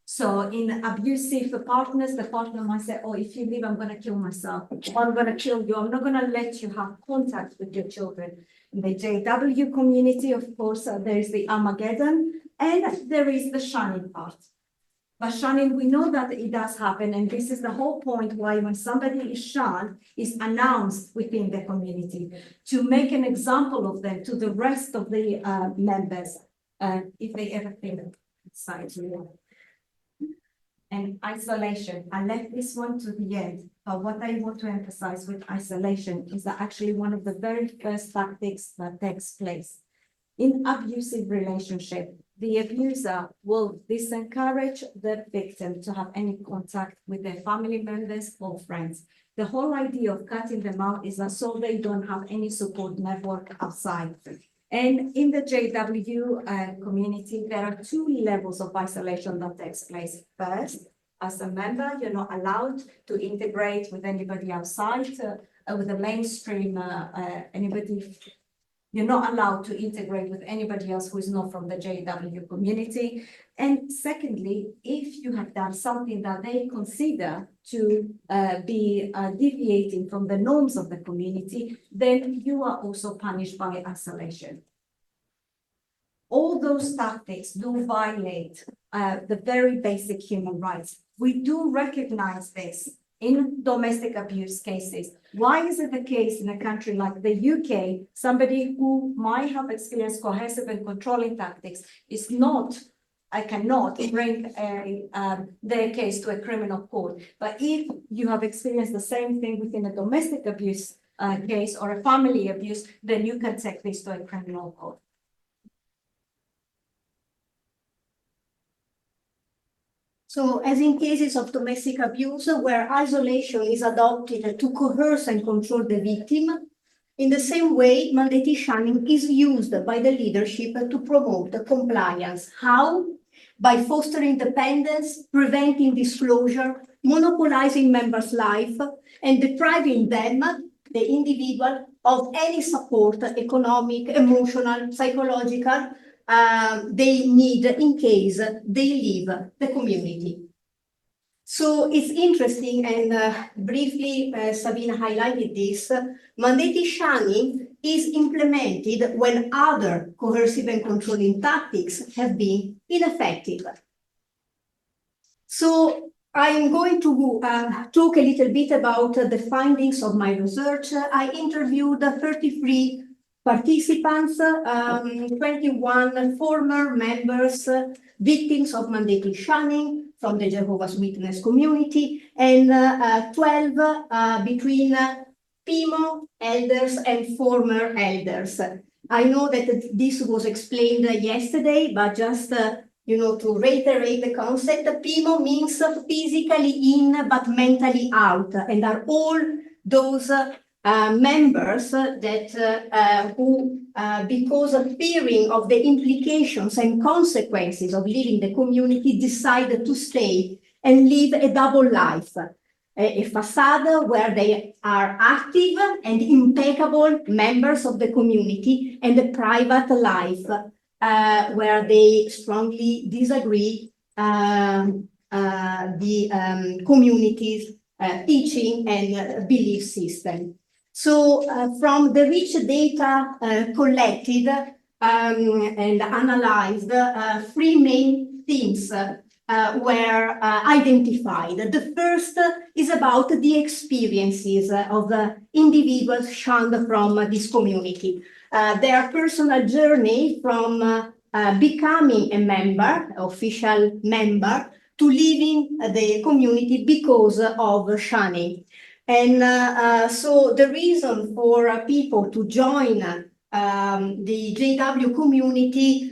So in abusive partners, the partner might say, oh, if you leave, I'm going to kill myself, or I'm going to kill you, I'm not going to let you have contact with your children. In the JW community, of course, there is the Armageddon, and there is the shunning part. But shunning, we know that it does happen, and this is the whole point why when somebody is shunned, is announced within the community to make an example of them to the rest of the members, if they ever think outside. And isolation, I left this one to the end, but what I want to emphasize with isolation is that actually one of the very first tactics that takes place in abusive relationship. The abuser will disencourage the victim to have any contact with their family members or friends. The whole idea of cutting them out is that so they don't have any support network outside. And in the JW community, there are two levels of isolation that takes place. First, as a member, you're not allowed to integrate with anybody outside, with the mainstream, you're not allowed to integrate with anybody else who is not from the JW community. And secondly, if you have done something that they consider to be deviating from the norms of the community, then you are also punished by isolation. All those tactics do violate the very basic human rights. We do recognize this in domestic abuse cases. Why is it the case in a country like the UK, somebody who might have experienced coercive and controlling tactics is not I cannot bring their case to a criminal court. But if you have experienced the same thing within a domestic abuse case or a family abuse, then you can take this to a criminal court. So as in cases of domestic abuse where isolation is adopted to coerce and control the victim, in the same way, mandatory shunning is used by the leadership to promote compliance. How? By fostering dependence, preventing disclosure, monopolizing members' life, and depriving them, the individual, of any support, economic, emotional, psychological, they need in case they leave the community. So it's interesting, and briefly, Savin highlighted this, mandatory shunning is implemented when other coercive and controlling tactics have been ineffective. So I'm going to talk a little bit about the findings of my research. I interviewed 33 participants, 21 former members, victims of mandatory shunning from the Jehovah's Witness community, and 12 between PIMO elders and former elders. I know that this was explained yesterday, but just to reiterate the concept, PIMO means physically in but mentally out, and are all those members that who, because of fearing of the implications and consequences of leaving the community, decided to stay and live a double life. A facade where they are active and impeccable members of the community, and a private life where they strongly disagree the community's teaching and belief system. So from the rich data collected and analyzed, three main themes were identified. The first is about the experiences of the individuals shunned from this community. Their personal journey from becoming a member, official member, to leaving the community because of shunning. And so the reason for people to join the JW community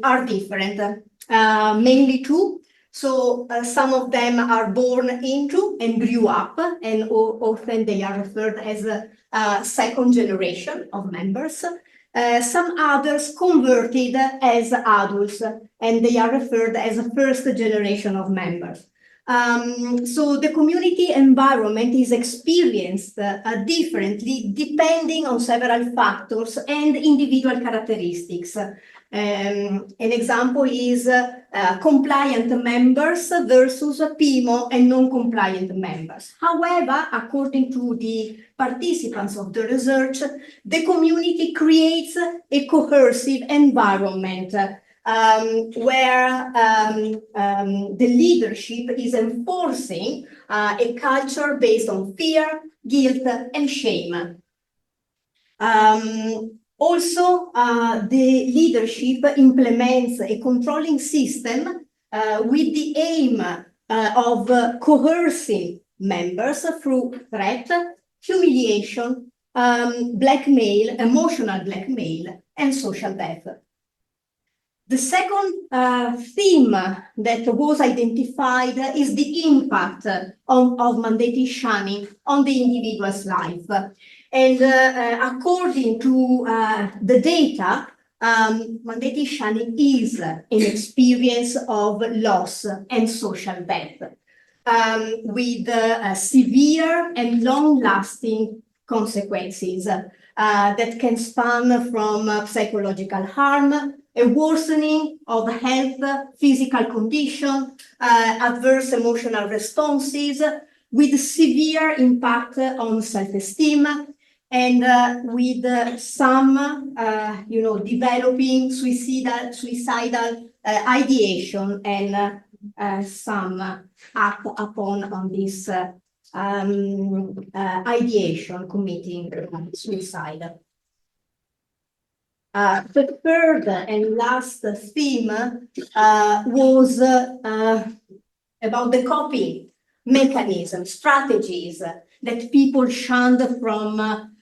are different, mainly two. So some of them are born into and grew up, and often they are referred as a second generation of members. Some others converted as adults, and they are referred as a first generation of members. So the community environment is experienced differently depending on several factors and individual characteristics. An example is compliant members versus PIMO and non-compliant members. However, according to the participants of the research, the community creates a coercive environment where the leadership is enforcing a culture based on fear, guilt, and shame. Also, the leadership implements a controlling system with the aim of coercing members through threat, humiliation, blackmail, emotional blackmail, and social death. The second theme that was identified is the impact of mandatory shunning on the individual's life. And according to the data, mandatory shunning is an experience of loss and social death, with severe and long-lasting consequences that can span from psychological harm, a worsening of health, physical condition, adverse emotional responses, with severe impact on self-esteem, and with some, developing suicidal ideation, and some act upon on this ideation, committing suicide. The third and last theme was about the coping mechanisms, strategies that people shunned from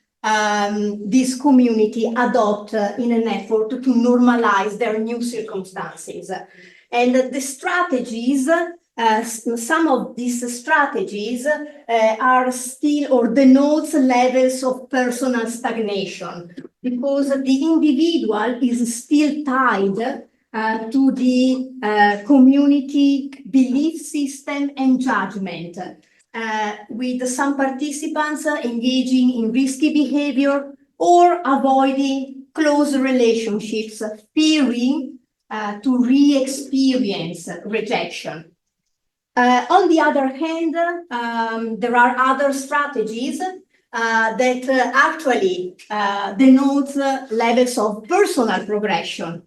this community adopt in an effort to normalize their new circumstances. And the strategies, some of these strategies are still or denotes levels of personal stagnation, because the individual is still tied to the community belief system and judgment, with some participants engaging in risky behavior or avoiding close relationships, fearing to re-experience rejection. On the other hand, there are other strategies that actually denote levels of personal progression,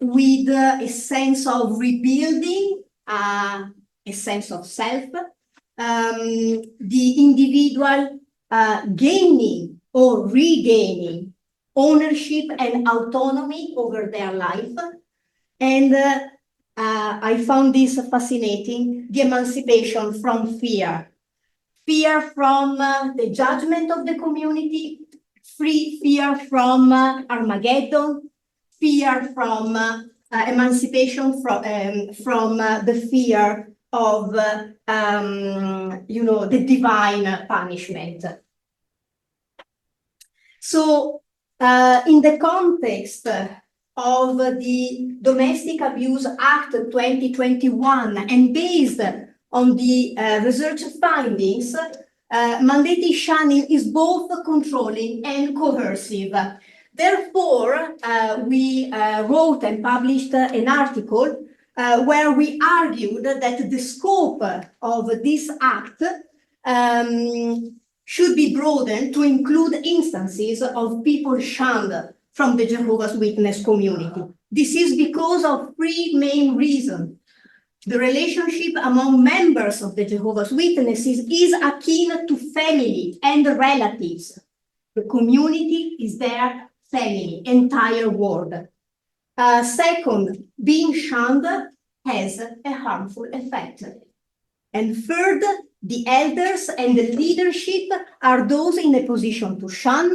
with a sense of rebuilding, a sense of self, the individual gaining or regaining ownership and autonomy over their life. And I found this fascinating, the emancipation from fear. Fear from the judgment of the community, fear from Armageddon, fear from emancipation from the fear of the divine punishment. So in the context of the Domestic Abuse Act 2021 and based on the research findings, mandated shunning is both controlling and coercive. Therefore, we wrote and published an article where we argued that the scope of this act should be broadened to include instances of people shunned from the Jehovah's Witness community. This is because of three main reasons. The relationship among members of the Jehovah's Witnesses is akin to family and relatives. The community is their family, entire world. Second, being shunned has a harmful effect. And third, the elders and the leadership are those in a position to shun,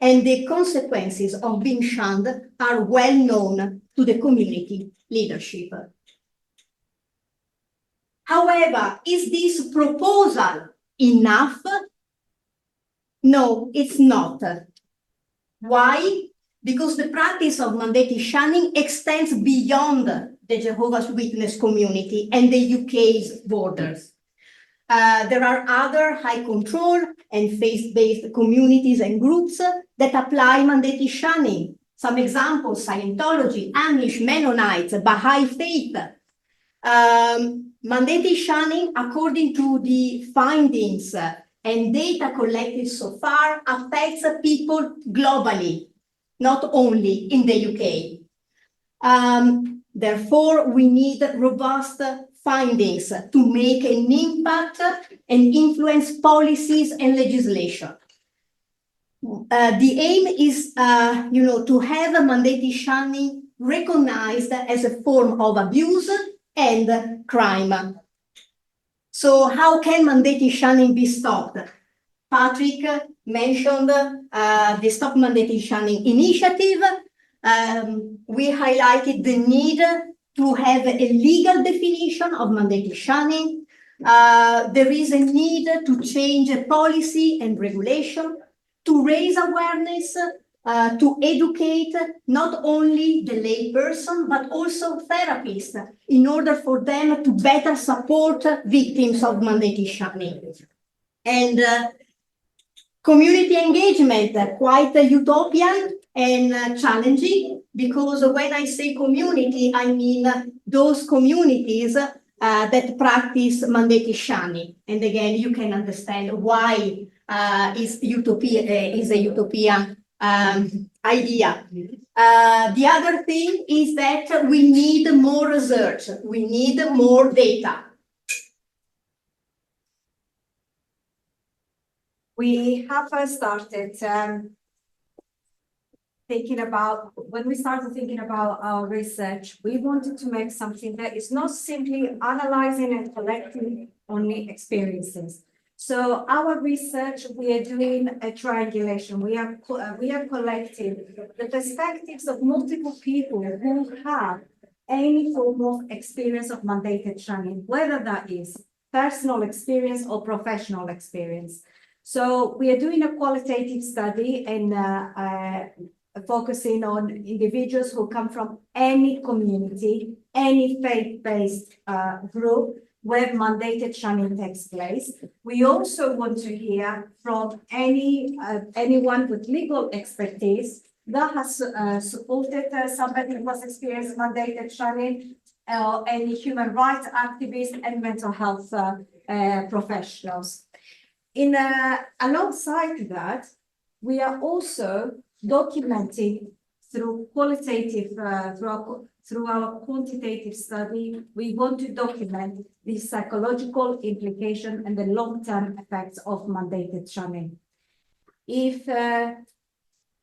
and the consequences of being shunned are well known to the community leadership. However, is this proposal enough? No, it's not. Why? Because the practice of mandated shunning extends beyond the Jehovah's Witness community and the UK's borders. There are other high control and faith-based communities and groups that apply mandated shunning. Some examples: Scientology, Amish, Mennonites, Baha'i faith. Mandated shunning, according to the findings and data collected so far, affects people globally, not only in the UK. Therefore, we need robust findings to make an impact and influence policies and legislation. The aim is, to have a mandated shunning recognized as a form of abuse and crime. So how can mandated shunning be stopped? Patrick mentioned the Stop Mandated Shunning initiative. We highlighted the need to have a legal definition of mandated shunning. There is a need to change policy and regulation, to raise awareness, to educate not only the layperson, but also therapists, in order for them to better support victims of mandated shunning. And community engagement, quite utopian and challenging, because when I say community, I mean those communities that practice mandated shunning. And again, you can understand why is a utopian idea. The other thing is that we need more research, we need more data. We have started when we started thinking about our research, we wanted to make something that is not simply analyzing and collecting only experiences. So our research, we are doing a triangulation. We are collecting the perspectives of multiple people who have any form of experience of mandated shunning, whether that is personal experience or professional experience. So we are doing a qualitative study and focusing on individuals who come from any community, any faith-based group where mandated shunning takes place. We also want to hear from anyone with legal expertise that has supported somebody who has experienced mandated shunning, any human rights activists and mental health professionals. Alongside that, we are also documenting through qualitative, through our quantitative study, we want to document the psychological implication and the long-term effects of mandated shunning. If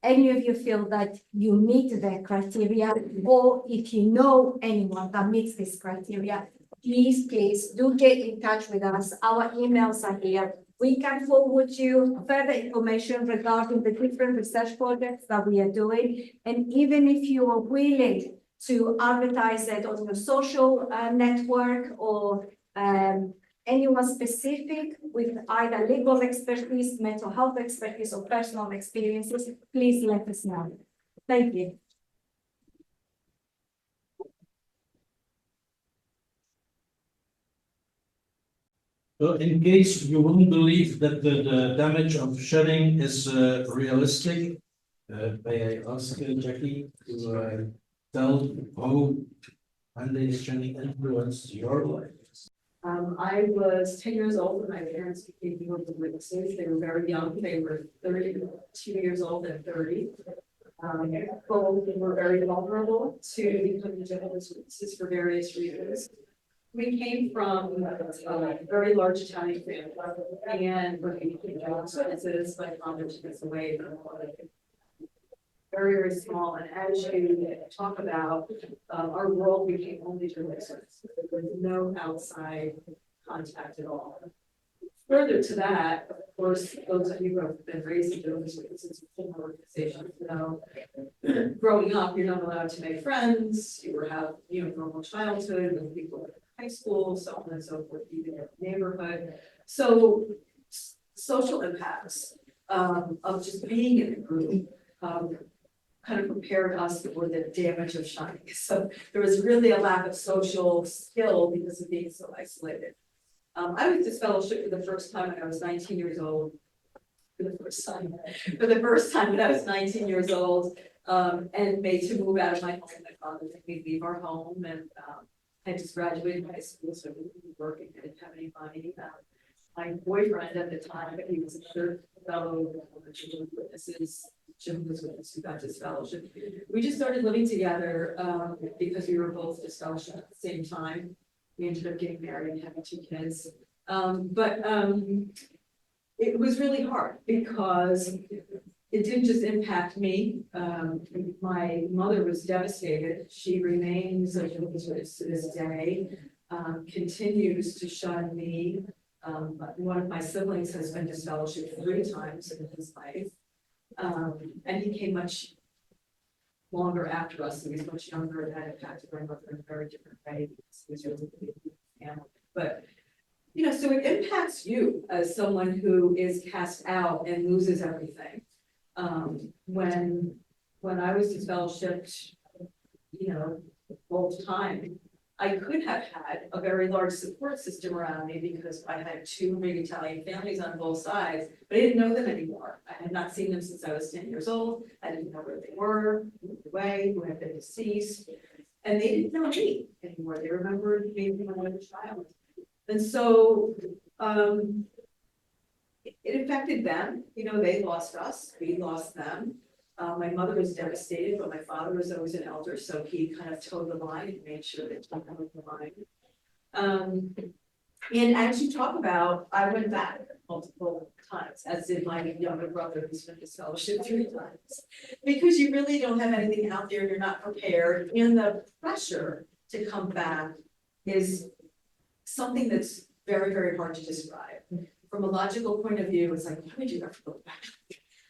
any of you feel that you meet the criteria, or if you know anyone that meets this criteria, please do get in touch with us. Our emails are here. We can forward you further information regarding the different research projects that we are doing. And even if you are willing to advertise it on your social network or anyone specific with either legal expertise, mental health expertise, or personal experiences, please let us know. Thank you. So in case you wouldn't believe that the damage of shunning is realistic, may I ask Jackie to tell how mandated shunning influenced your life? I was 10 years old when my parents became Jehovah's Witnesses. They were very young. They were 32 years old and 30. Both were very vulnerable to becoming Jehovah's Witnesses for various reasons. We came from a very large Italian family, and when we became Jehovah's Witnesses, my father took us away from very, very small. And as you talk about, our world became only Jehovah's Witnesses. There was no outside contact at all. Further to that, of course, those of you who have been raised in Jehovah's Witnesses within organizations know, growing up, you're not allowed to make friends. You have, normal childhood with people in high school, so on and so forth, even in the neighborhood. So social impacts of just being in a group kind of prepared us for the damage of shunning. So there was really a lack of social skill because of being so isolated. I went to fellowship for the first time when I was 19 years old. For the first time when I was 19 years old, and made to move out of my home. My father made me leave our home, and I just graduated high school, so I wasn't working. I didn't have any money. My boyfriend at the time, he was a third fellow Jehovah's Witnesses, who got this fellowship. We just started living together because we were both disfellowship at the same time. We ended up getting married and having 2 kids. But it was really hard because it didn't just impact me. My mother was devastated. She remains a Jehovah's Witness to this day, continues to shun me. One of my siblings has been disfellowshipped 3 times in his life. And he came much longer after us. He was much younger and had impacted my mother in a very different way because he was really big family. But so it impacts you as someone who is cast out and loses everything. When I was disfellowshipped, full time, I could have had a very large support system around me because I had 2 big Italian families on both sides, but I didn't know them anymore. I had not seen them since I was 10 years old. I didn't know where they were, moved away, who had been deceased, and they didn't know me anymore. They remembered me when I was a child. And so it affected them. They lost us, we lost them. My mother was devastated, but my father was always an elder, so he kind of towed the line and made sure that we held the line. And as you talk about, I went back multiple times, as did my younger brother, who's been to scholarship 3 times. Because you really don't have anything out there, you're not prepared, and the pressure to come back is something that's very, very hard to describe. From a logical point of view, it's like, why would you ever go back?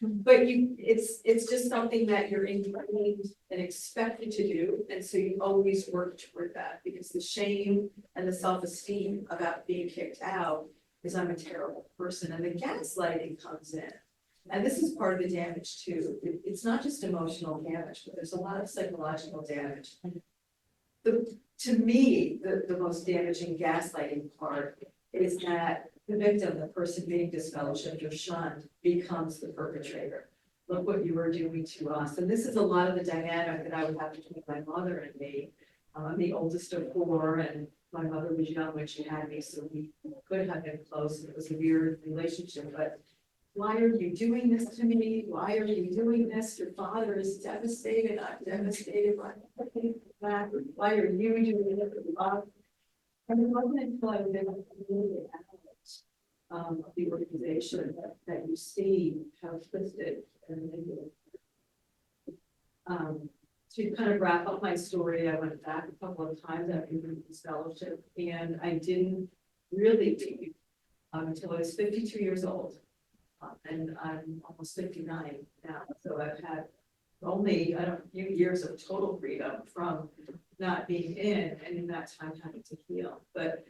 But it's just something that you're ingrained and expected to do, and so you always work toward that, because the shame and the self-esteem about being kicked out is I'm a terrible person, and the gaslighting comes in. And this is part of the damage too. It's not just emotional damage, but there's a lot of psychological damage. To me, the most damaging gaslighting part is that the victim, the person being disfellowshipped or shunned, becomes the perpetrator. Look what you were doing to us. And this is a lot of the dynamic that I would have between my mother and me. I'm the oldest of 4, and my mother was young when she had me, so we could have been close. And it was a weird relationship, but why are you doing this to me? Why are you doing this? Your father is devastated. I'm devastated. Why are you doing it? And it wasn't until I was in the organization that you see how twisted and negative. To kind of wrap up my story, I went back a couple of times after this fellowship, and I didn't really leave until I was 52 years old. And I'm almost 59 now, so I've had only a few years of total freedom from not being in, and in that time having to heal. But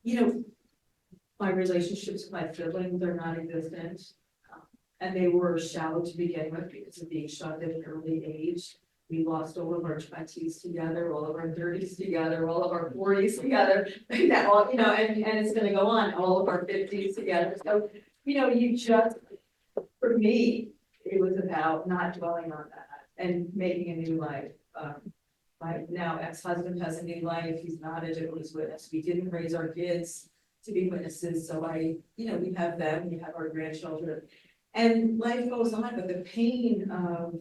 you know, my relationships with my siblings are non-existent, and they were shallow to begin with because of being shunned at an early age. We lost all of our 20s together, all of our 30s together, all of our 40s together. That all, you know, and it's going to go on, all of our 50s together. So, you know, you just, for me, it was about not dwelling on that and making a new life. My now ex-husband has a new life. He's not a Jehovah's Witness. We didn't raise our kids to be witnesses. So you know, we have them, we have our grandchildren, and life goes on, but the pain of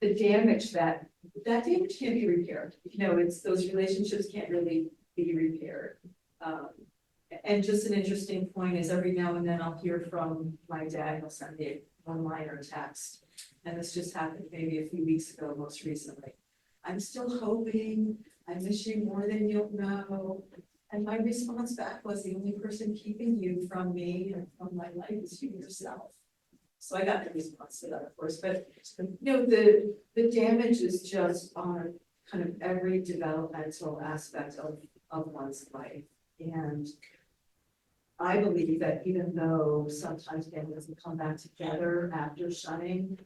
the damage that damage can't be repaired. You know, it's those relationships can't really be repaired. And just an interesting point is every now and then I'll hear from my dad. He'll send me a one-liner text, and this just happened maybe a few weeks ago, most recently. I'm still hoping. I miss you more than you'll know. And my response back was, the only person keeping you from me and from my life is you yourself. So I got the response to that, of course, but you know, the damage is just on kind of every developmental aspect of one's life. And I believe that even though sometimes families can come back together after shunning,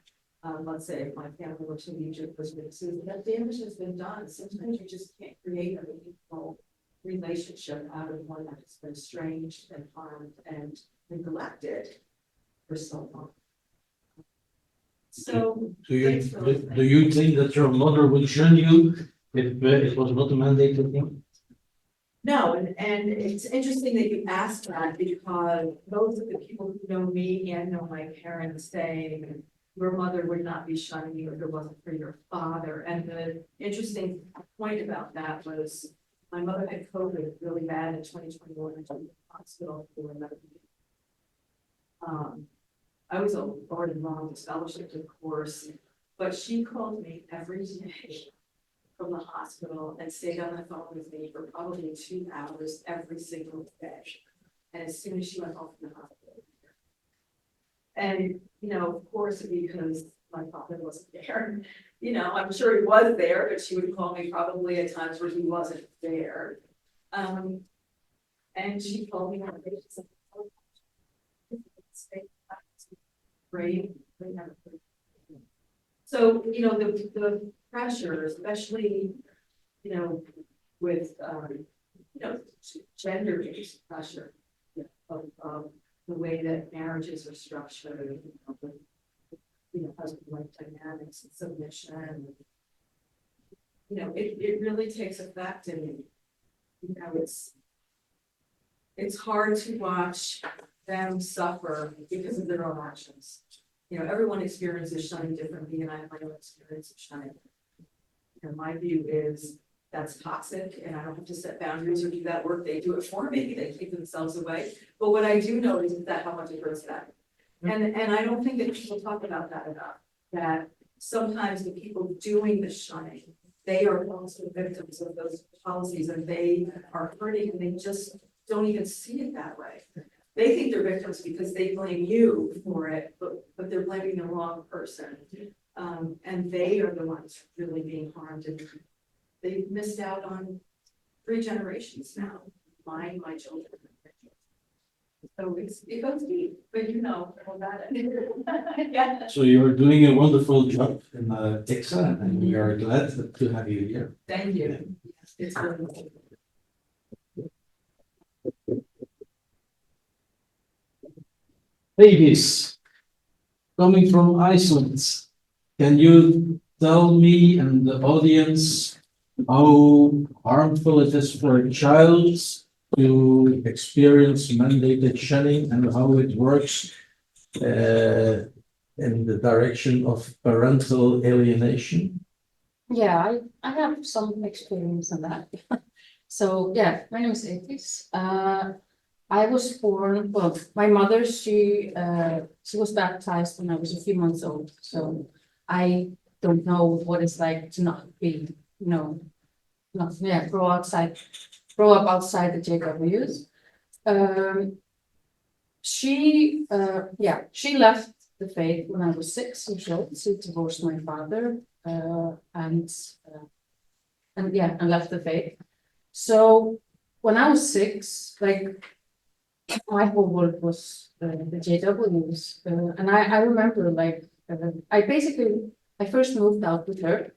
let's say if my family were to leave Jehovah's Witnesses, that damage has been done. Sometimes you just can't create a meaningful relationship out of one that has been estranged and harmed and neglected for so long. So Do you think that your mother would shun you if it was not a mandated thing? no, and it's interesting that you asked that, because most of the people who know me and know my parents say your mother would not be shunning you if it wasn't for your father. And the interesting point about that was my mother had COVID really bad in 2021 and went to the hospital for another week. I was already wrong with scholarship, of course, but she called me every day from the hospital and stayed on the phone with me for probably 2 hours every single day. And as soon as she went home from the hospital. And, you know, of course, because my father wasn't there, you know, I'm sure he was there, but she would call me probably at times where he wasn't there. And she told me, great. So, you know, the pressure, especially, you know, with, you know, gender-based pressure of the way that marriages are structured, you know, husband-wife dynamics and submission. You know, it really takes effect, and, you know, it's hard to watch them suffer because of their own actions. You know, everyone experiences shunning differently, and I have my own experience of shunning. And my view is that's toxic, and I don't have to set boundaries or do that work, they do it for me, they keep themselves away. But what I do know is that how much it hurts them. And I don't think that people talk about that enough, that sometimes the people doing the shunning, they are also victims of those policies, and they are hurting, and they just don't even see it that way. They think they're victims because they blame you for it, but they're blaming the wrong person. And they are the ones really being harmed, and they've missed out on 3 generations now, my children. So it goes deep, but you know all about it. Yeah. So you're doing a wonderful job in ICSA, and we are glad to have you here. Thank you. It's really. Ladies, coming from Iceland, can you tell me and the audience how harmful it is for a child to experience mandated shunning and how it works in the direction of parental alienation? Yeah, I have some experience in that. So yeah, my name is Etis. I was born, well, my mother, she was baptized when I was a few months old. So I don't know what it's like to not be, grow up outside the JWs. She left the faith when I was 6 years old. She divorced my father, and left the faith. So when I was 6, like, my whole world was the JWs, and I remember, like, I first moved out with her,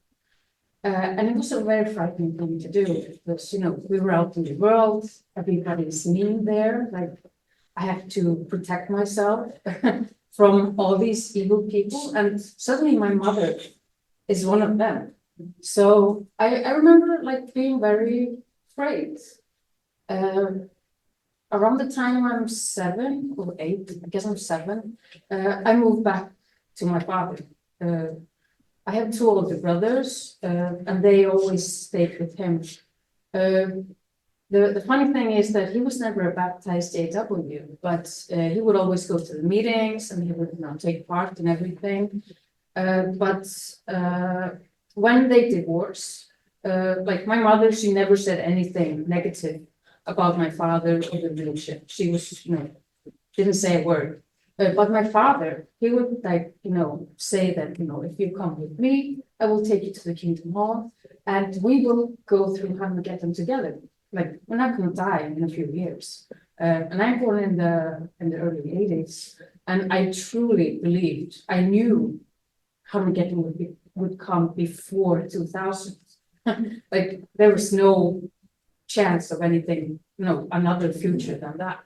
and it was a very frightening thing to do because we were out in the world, everybody's mean there, like I have to protect myself from all these evil people, and suddenly my mother is one of them. So I remember, like, being very afraid. Around the time I'm 7 or 8, I guess I'm 7, I moved back to my father. I have 2 older brothers, and they always stayed with him. The funny thing is that he was never a baptized JW, but he would always go to the meetings and he would take part in everything. But when they divorced, like my mother, she never said anything negative about my father or the relationship. She was, didn't say a word. But my father, he would say that, if you come with me, I will take you to the Kingdom Hall and we will go through how we get them together. Like, we're not going to die in a few years. And I'm born in the early 80s, and I truly believed, I knew Armageddon would come before 2000. Like, there was no chance of anything, another future than that.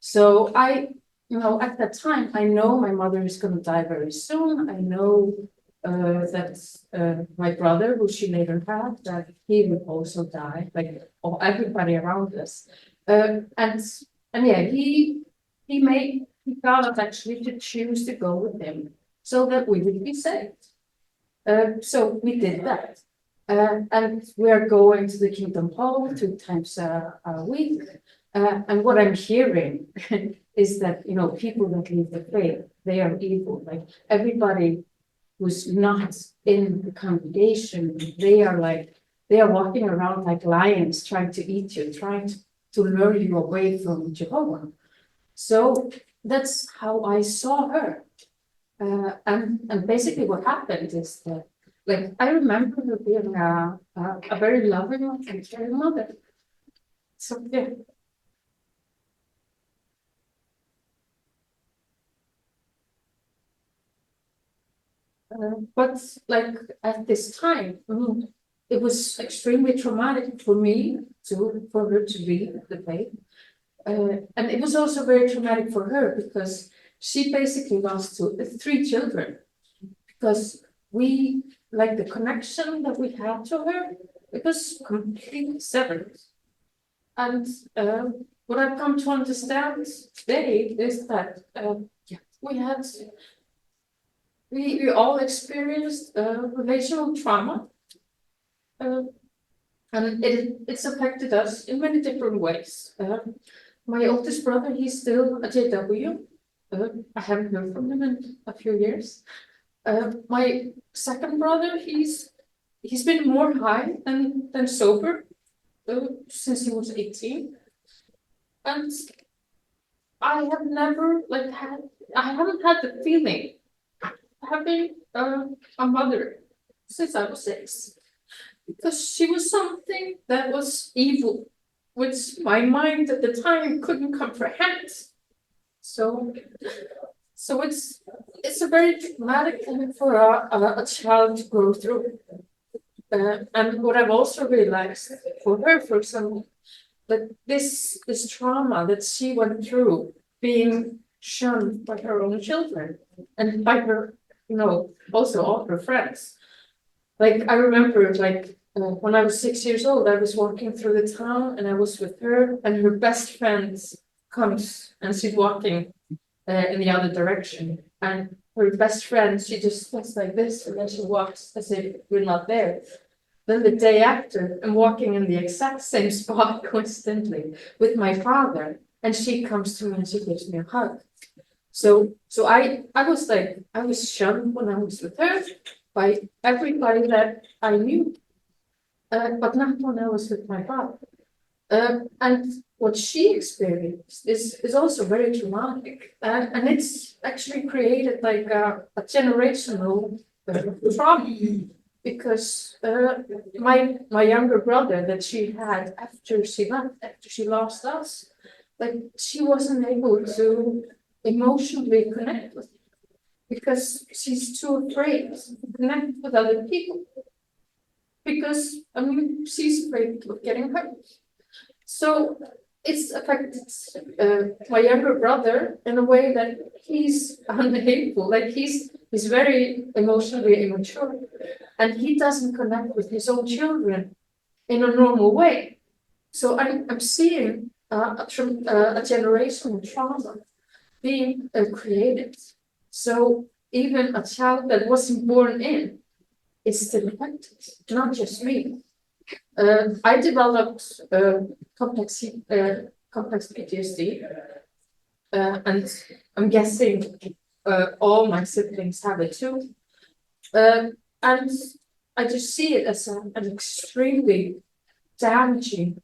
So at that time, I know my mother is going to die very soon. I know that my brother, who she later had, that he would also die, like everybody around us. He got us actually to choose to go with him so that we would be saved. So we did that. And we are going to the Kingdom Hall 2 times a week. And what I'm hearing is that, people that leave the faith, they are evil. Like, everybody who's not in the congregation, they are walking around like lions, trying to eat you, trying to lure you away from Jehovah. So that's how I saw her. And basically what happened is that, like, I remember her being a very loving and caring mother. So, yeah. But like at this time, it was extremely traumatic for me for her to leave the faith. And it was also very traumatic for her because she basically lost 3 children because the connection that we had to her, it was completely severed. And what I've come to understand today is that we all experienced relational trauma. And it's affected us in many different ways. My oldest brother, he's still a JW. I haven't heard from him in a few years. My second brother, he's been more high than sober since he was 18. And I have never I haven't had the feeling of having a mother since I was 6. Because she was something that was evil, which my mind at the time couldn't comprehend. So it's a very traumatic thing for a child to go through. And what I've also realized for her, for example, that this trauma that she went through, being shunned by her own children and by her, also all her friends. Like I remember, when I was 6 years old, I was walking through the town and I was with her, and her best friend comes and she's walking in the other direction. And her best friend, she just looks like this, and then she walks as if we're not there. Then the day after, I'm walking in the exact same spot coincidentally with my father, and she comes to me and she gives me a hug. So I was shunned when I was with her by everybody that I knew, but not when I was with my father. And what she experienced is also very traumatic, and it's actually created like a generational trauma, because my younger brother that she had after she lost us, like she wasn't able to emotionally connect with him because she's too afraid to connect with other people. Because she's afraid of getting hurt. So it's affected my younger brother in a way that he's unable, like he's very emotionally immature, and he doesn't connect with his own children in a normal way. So I'm seeing a generational trauma being created. So even a child that wasn't born in is still affected, not just me. I developed complex PTSD, and I'm guessing all my siblings have it too. And I just see it as an extremely damaging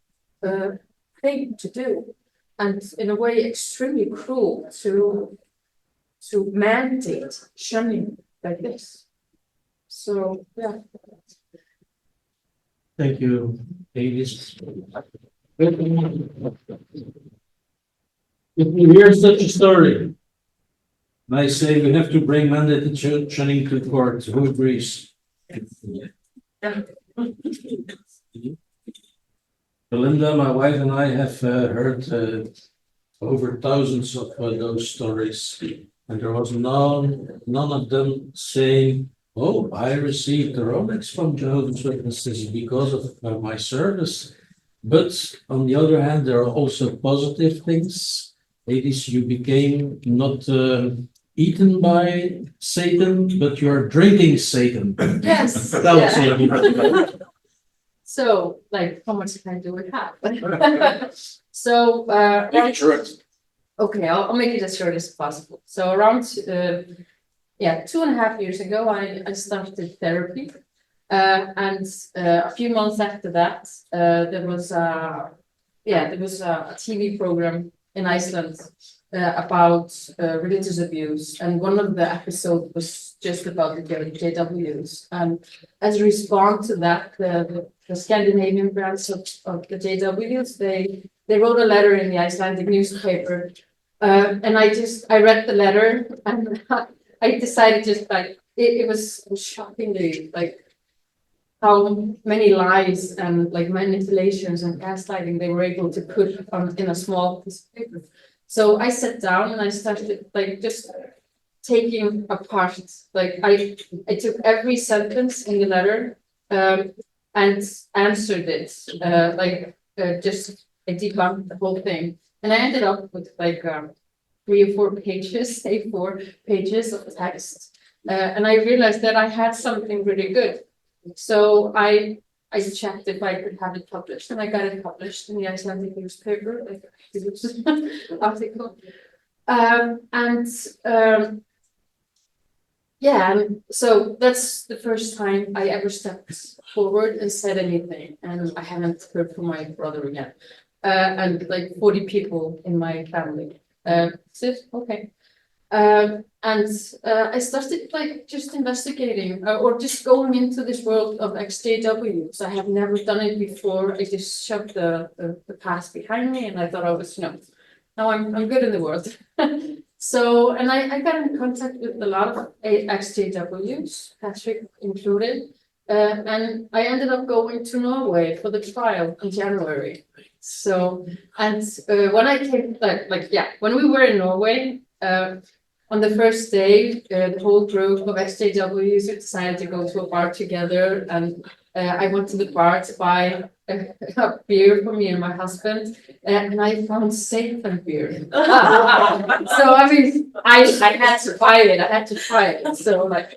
thing to do, and in a way extremely cruel to mandate shunning like this. So yeah. Thank you, Elis. If you hear such a story, I say we have to bring mandated shunning to court. Who agrees? Belinda, my wife, and I have heard over thousands of those stories, and there was none of them saying, "Oh, I received a Rolex from Jehovah's Witnesses because of my service." But on the other hand, there are also positive things. Ladies, you became not eaten by Satan, but you are drinking Satan. Yes. That was Yeah. So, like, how much time do we have? So, Make it short. okay, I'll make it as short as possible. So around 2.5 years ago, I started therapy. And a few months after that, there was a TV program in Iceland about religious abuse, and one of the episodes was just about the JWs. And as a response to that, the Scandinavian branch of the JWs, they wrote a letter in the Icelandic newspaper, and I read the letter, and I decided just like it was shockingly like how many lies and like manipulations and gaslighting they were able to put in a small piece of paper. So I sat down and I started like just taking apart, like I took every sentence in the letter and answered it, just I debunked the whole thing, and I ended up with like 3 or 4 pages, A4 pages of text, and I realized that I had something really good. So I I checked if I could have it published, and I got it published in the Icelandic newspaper, like the article. And yeah, and so that's the first time I ever stepped forward and said anything, and I haven't heard from my brother again. And like 40 people in my family. Okay. And I started like just investigating or just going into this world of XJWs. I have never done it before. I just shoved the past behind me, and I thought I was, now I'm good in the world. So, and I got in contact with a lot of XJWs, Patrick included, and I ended up going to Norway for the trial in January. So, and when I came, when we were in Norway, on the first day, the whole group of XJWs decided to go to a bar together, and I went to the bar to buy a beer for me and my husband, and I found Savin beer. So I mean, I had to buy it. I had to try it. So like,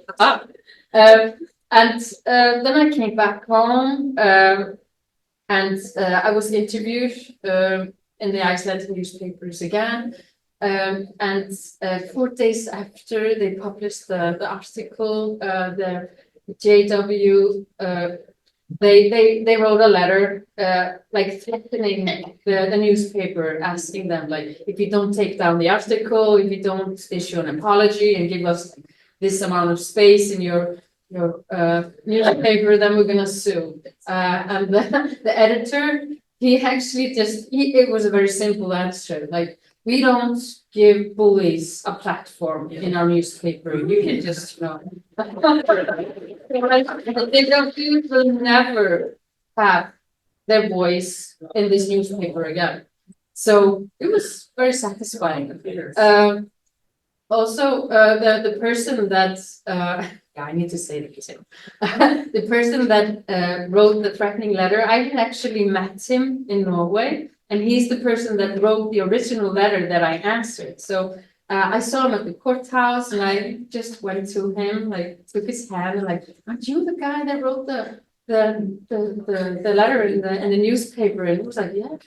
and then I came back home, and I was interviewed in the Icelandic newspapers again. And 4 days after they published the article, the JW, they wrote a letter like threatening the newspaper, asking them like, if you don't take down the article, if you don't issue an apology and give us this amount of space in your newspaper, then we're gonna sue. And the editor, he actually it was a very simple answer, like, we don't give bullies a platform in our newspaper. You can just, they will never have their voice in this newspaper again. So it was very satisfying. Also, the person that, I need to say the name. The person that wrote the threatening letter, I had actually met him in Norway. And he's the person that wrote the original letter that I answered. So I saw him at the courthouse, and I just went to him, like took his hand, and like, aren't you the guy that wrote the letter in the newspaper? And he was like, yeah.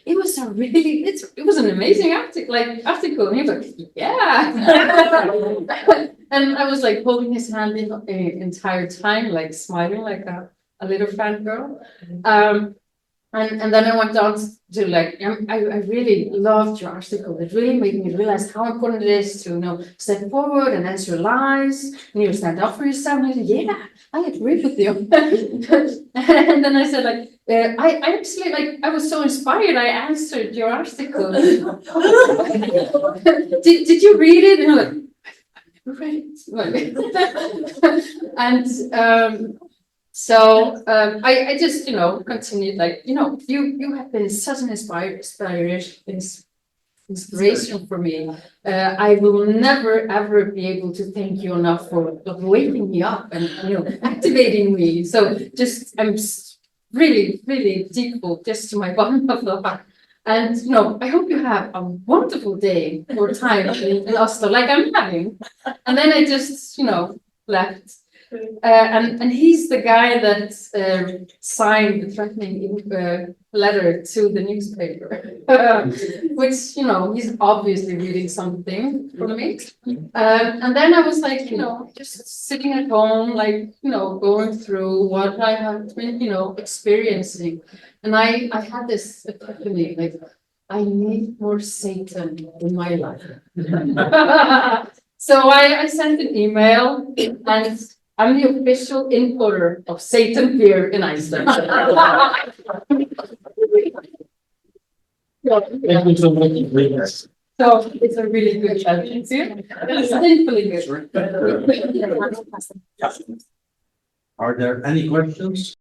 It was a really, it was an amazing article. And he was like, yeah. And I was like holding his hand the entire time, like smiling like a little fangirl. And then I went on to like, I really loved your article. It really made me realize how important it is to, step forward and answer lies, and stand up for yourself. And I said, yeah, I agree with you. And then I said, like, I actually, like, I was so inspired. I answered your article. Did you read it? And I'm like, I never read it. And so I just, continued like, you have been such an inspiration for me. I will never, ever be able to thank you enough for waking me up and, activating me. So just, I'm really, really thankful just to my bottom of the heart. And, I hope you have a wonderful day or time in Oslo, like I'm having. And then I just, left. And he's the guy that signed the threatening letter to the newspaper, which, he's obviously reading something from me. And then I was like, just sitting at home, like, going through what I have been, experiencing. And I had this epiphany, like, I need more Satan in my life. So I sent an email, and I'm the official importer of Satan beer in Iceland. Thank you so much. So it's a really good challenge here. It's simply good. Are there any questions?